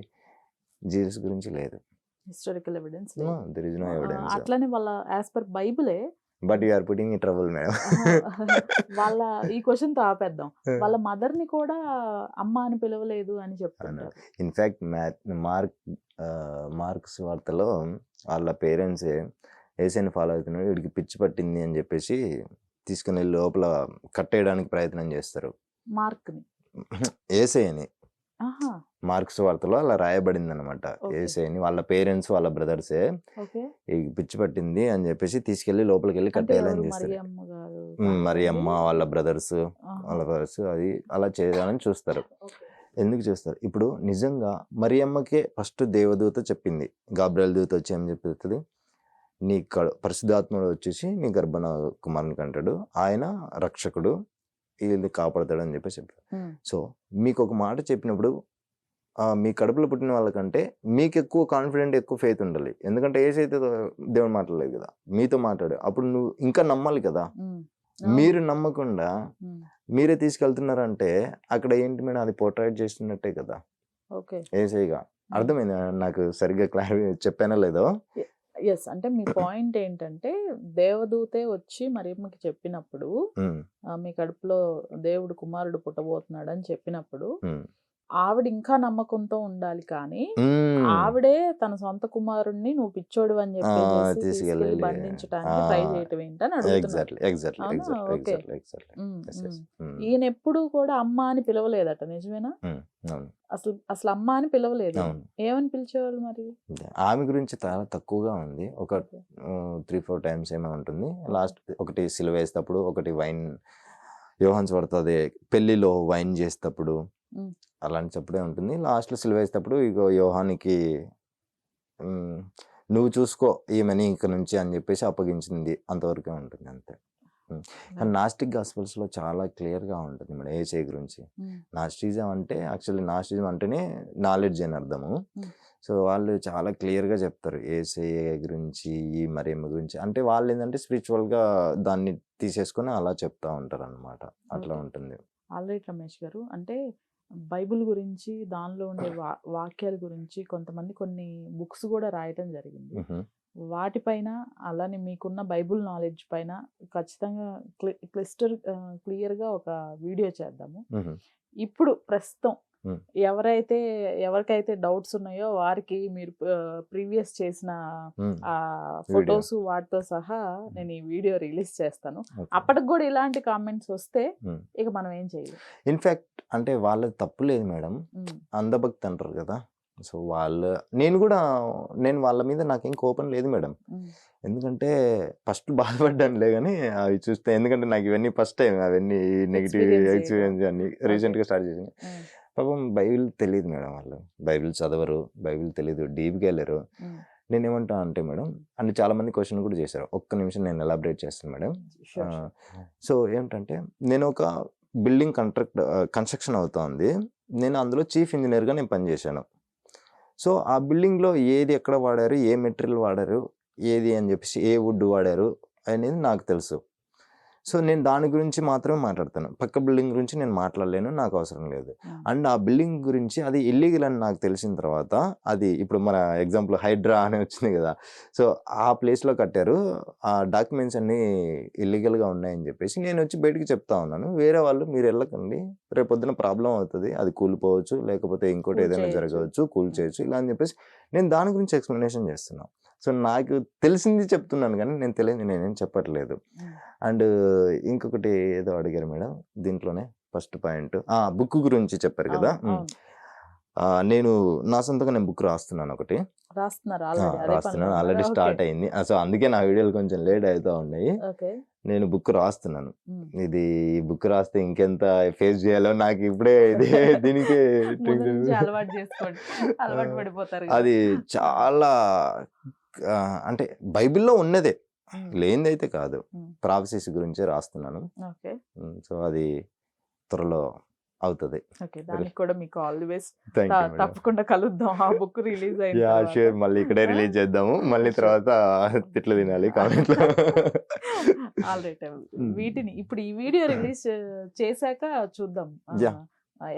జీసస్ గురించి లేదు. Historical evidence no, there is no evidence. అట్లనే వాళ్ళ యాజ్ పర్ బైబులే but you are putting in trouble madam. వాళ్ళ ఈ క్వశ్చన్ తో ఆపేద్దాం. వాళ్ళ మదర్ ని కూడా అమ్మ అని పిలవలేదు అని చెప్తుంటారు. ఇన్ఫాక్ట్ మార్క్స్ వార్తలో వాళ్ళ పేరెంట్స్ ఏసైని ఫాలో అవుతున్నాడు, వీడికి పిచ్చి పట్టింది అని చెప్పేసి తీసుకుని వెళ్ళి లోపల కట్టేయడానికి ప్రయత్నం చేస్తారు మార్క్ ని. ఏసైని. ఆహా, మార్క్స్ వార్తలో అలా రాయబడింది అనమాట. Okay. ఏసైని వాళ్ళ పేరెంట్స్ వాళ్ళ బ్రదర్సే ఓకే. ఈ పిచ్చి పట్టింది అని చెప్పేసి తీసుకెళ్లి లోపలికి వెళ్ళి అంటే కట్టేయాలని ఎవరు చేస్తారు. మరియమ్మ గారు మరియమ్మ వాళ్ళ బ్రదర్స్ ఆహా. వాళ్ళ బ్రదర్స్ అది అలా చేయాలని చూస్తారు. Okay. ఎందుకు చేస్తారు? ఇప్పుడు నిజంగా మరియమ్మకే ఫస్ట్ దేవదూత చెప్పింది, గాబ్రియల్ దూత వచ్చి ఏం చెప్తుంది, నీ పరిశుద్ధాత్ముడు వచ్చేసి నీ గర్భణ కుమారుని కంటాడు, ఆయన రక్షకుడు, వీళ్ళని కాపాడతాడు అని చెప్పేసి చెప్పారు. ఉమ్, సో మీకు ఒక మాట చెప్పినప్పుడు మీ కడుపులో పుట్టిన వాళ్ళకంటే మీకు ఎక్కువ కాన్ఫిడెంట్, ఎక్కువ ఫెయిత్ ఉండాలి. ఎందుకంటే ఏసైతే దేవుడు మాట్లాడలేదు కదా, మీతో మాట్లాడు, అప్పుడు నువ్వు ఇంకా నమ్మాలి కదా. ఉమ్, మీరు నమ్మకుండా ఉమ్, మీరే తీసుకెళ్తున్నారంటే అక్కడ ఏంటి మేడం, అది పోర్ట్రేట్ చేస్తున్నట్టే కదా ఓకే. ఏసైగా. అర్థమైంది నాకు సరిగ్గా క్లారిటీ చెప్పానో లేదో. ఎస్, అంటే మీ పాయింట్ ఏంటంటే దేవదూతే వచ్చి మరియమ్మకి చెప్పినప్పుడు ఉమ్, మీ కడుపులో దేవుడు కుమారుడు పుట్టబోతున్నాడు అని చెప్పినప్పుడు ఉమ్, ఆవిడ ఇంకా నమ్మకంతో ఉండాలి, కానీ ఉమ్. ఆవిడే తన సొంత కుమారుణ్ణి నువ్వు పిచ్చోడు అని చెప్పేసి తీసుకెళ్లి తీసుకెళ్ళాలి. బంధించడానికి ట్రై చేయటం ఏంటని అడుగుతున్నారు. ఎగ్జాక్ట్లీ అవునా? ఓకే. ఉమ్, ఉమ్. ఈయన ఎప్పుడు కూడా అమ్మ అని పిలవలేదట, నిజమేనా? అవును, అసలు అమ్మ అని పిలవలేదు. అవును. ఏమని పిలిచేవాళ్ళు మరి? ఆమె గురించి చాలా తక్కువగా ఉంది. ఒక 3-4 times ఏమో ఉంటుంది. లాస్ట్ ఒకటి సిలువ వేసేటప్పుడు, ఒకటి వైన్ యోహాన్స్ పడుతుంది పెళ్లిలో వైన్ చేసేటప్పుడు, ఉమ్, అలాంటిప్పుడే ఉంటుంది. లాస్ట్లో సిలువ వేసేటప్పుడు ఇగో యోహానికి నువ్వు చూసుకో ఈమెని ఇక నుంచి అని చెప్పేసి అప్పగించింది, అంతవరకే ఉంటుంది అంతే. కానీ నాస్టిక్ గాస్పెల్స్లో చాలా క్లియర్గా ఉంటుంది మేడం ఏసై గురించి. ఉమ్, నాస్టిజం అంటే యాక్చువల్లీ నాస్టిజం అంటేనే నాలెడ్జ్ అని అర్థము. ఉమ్. సో వాళ్ళు చాలా క్లియర్గా చెప్తారు ఏసై గురించి, ఈ మరియమ్మ గురించి. అంటే వాళ్ళు ఏంటంటే స్పిరిచువల్గా దాన్ని తీసేసుకొని అలా చెప్తా ఉంటారు అనమాట. అట్లా Okay. ఉంటుంది. ఆల్రైట్ రమేష్ గారు, అంటే బైబిల్ గురించి దానిలో ఉండే వాక్యాల గురించి కొంతమంది కొన్ని బుక్స్ కూడా రాయటం జరిగింది. మ్హూ. వాటిపైన అలానే మీకున్న బైబిల్ నాలెడ్జ్ పైన ఖచ్చితంగా క్లియర్గా ఒక వీడియో చేద్దాము. మ్హూ. ఇప్పుడు ప్రస్తుతం మ్. ఎవరికైతే డౌట్స్ ఉన్నాయో వారికి మీరు ప్రీవియస్ చేసిన మ్. ఆ ఫొటోస్ వాటితో సహా నేను ఈ వీడియో రిలీజ్ చేస్తాను. అప్పటికి కూడా ఇలాంటి కామెంట్స్ వస్తే మ్. ఇక మనం ఏం చేయలేం. ఇన్ఫ్యాక్ట్ అంటే వాళ్ళది తప్పు లేదు మేడం, ఉమ్, అంధభక్తి అంటారు కదా. సో నేను వాళ్ళ మీద నాకేం కోపం లేదు మేడం. ఉమ్, ఎందుకంటే ఫస్ట్ బాధపడ్డానులే కానీ అవి చూస్తే, ఎందుకంటే నాకు ఇవన్నీ ఫస్ట్ టైం అవన్నీ నెగిటివ్ Experience ఎక్స్పీరియన్స్ అన్ని రీసెంట్గా స్టార్ట్ చేసింది. ఉమ్, పాపం బైబిల్ తెలియదు మేడం, వాళ్ళు బైబిల్ చదవరు, బైబిల్ తెలియదు, డీప్గా వెళ్ళరు. నేనేమంటా అంటే మేడం, అంటే చాలా మంది క్వశ్చన్ కూడా చేశారు, ఒక్క నిమిషం నేను ఎలాబరేట్ చేస్తాను మేడం. సో ఏంటంటే నేను ఒక బిల్డింగ్ కన్స్ట్రక్షన్ అవుతుంది, నేను అందులో చీఫ్ ఇంజనీర్గా నేను పనిచేశాను. సో ఆ బిల్డింగ్లో ఏది ఎక్కడ వాడారు, ఏ మెటీరియల్ వాడారు, ఏది అని చెప్పేసి ఏ వుడ్ వాడారు అనేది నాకు తెలుసు. సో నేను దాని గురించి మాత్రమే మాట్లాడతాను, పక్క బిల్డింగ్ గురించి నేను మాట్లాడలేను, నాకు అవసరం లేదు. అండ్ ఆ బిల్డింగ్ గురించి అది ఇల్లీగల్ అని నాకు తెలిసిన తర్వాత, అది ఇప్పుడు మన ఎగ్జాంపుల్ హైడ్రా అని వచ్చింది కదా, సో ఆ ప్లేస్లో కట్టారు, ఆ డాక్యుమెంట్స్ అన్నీ ఇల్లీగల్గా ఉన్నాయని చెప్పేసి నేను వచ్చి బయటికి చెప్తా ఉన్నాను. వేరే వాళ్ళు మీరు వెళ్ళకండి, రేపొద్దున ప్రాబ్లం అవుతుంది, అది కూలిపోవచ్చు, లేకపోతే ఇంకోటి ఏదైనా జరగవచ్చు, కూల్ చేయొచ్చు, ఇలా అని చెప్పేసి నేను దాని గురించి ఎక్స్ప్లెనేషన్ చేస్తున్నాను. సో నాకు తెలిసింది చెప్తున్నాను కానీ నేను తెలియదు నేనేం చెప్పట్లేదు. అండ్ ఇంకొకటి ఏదో అడిగారు మేడం దీంట్లోనే, ఫస్ట్ పాయింట్ బుక్ గురించి చెప్పారు కదా. నేను నా సొంతంగా నేను బుక్ రాస్తున్నాను, ఒకటి రాస్తున్నాను, ఆల్రెడీ స్టార్ట్ అయింది. సో అందుకే నా వీడియోలు కొంచెం లేట్ అవుతా ఉన్నాయి. నేను బుక్ రాస్తున్నాను. ఇది బుక్ రాస్తే ఇంకెంత ఫేస్ చేయాలో నాకు ఇప్పుడే దీనికి అది చాలా అంటే బైబిల్లో ఉన్నదే, లేనిదైతే కాదు, ప్రాఫెసీస్ గురించే రాస్తున్నాను. సో అది త్వరలో అవుతుంది. దానికి కూడా మీకు ఆల్ ది బెస్ట్. తప్పకుండా కలుద్దాం ఆ బుక్ రిలీజ్ అయింది. మళ్ళీ ఇక్కడే రిలీజ్ చేద్దాము, మళ్ళీ తర్వాత తిట్లు తినాలి కామెంట్లో. ఆల్రైట్, వీటిని ఇప్పుడు ఈ వీడియో రిలీజ్ చేశాక చూద్దాం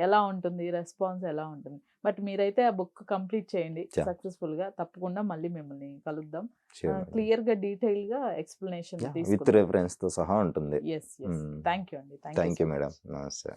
ఎలా ఉంటుంది, రెస్పాన్స్ ఎలా ఉంటుంది. బట్ మీరైతే ఆ బుక్ కంప్లీట్ చేయండి సక్సెస్ఫుల్ గా, తప్పకుండా మళ్ళీ మిమ్మల్ని కలుద్దాం. క్లియర్ గా డీటెయిల్ గా ఎక్స్ప్లెనేషన్ విత్ రెఫరెన్స్ తో సహా ఉంటుంది. థ్యాంక్ యూ అండి. Thank you madam. నమస్తే.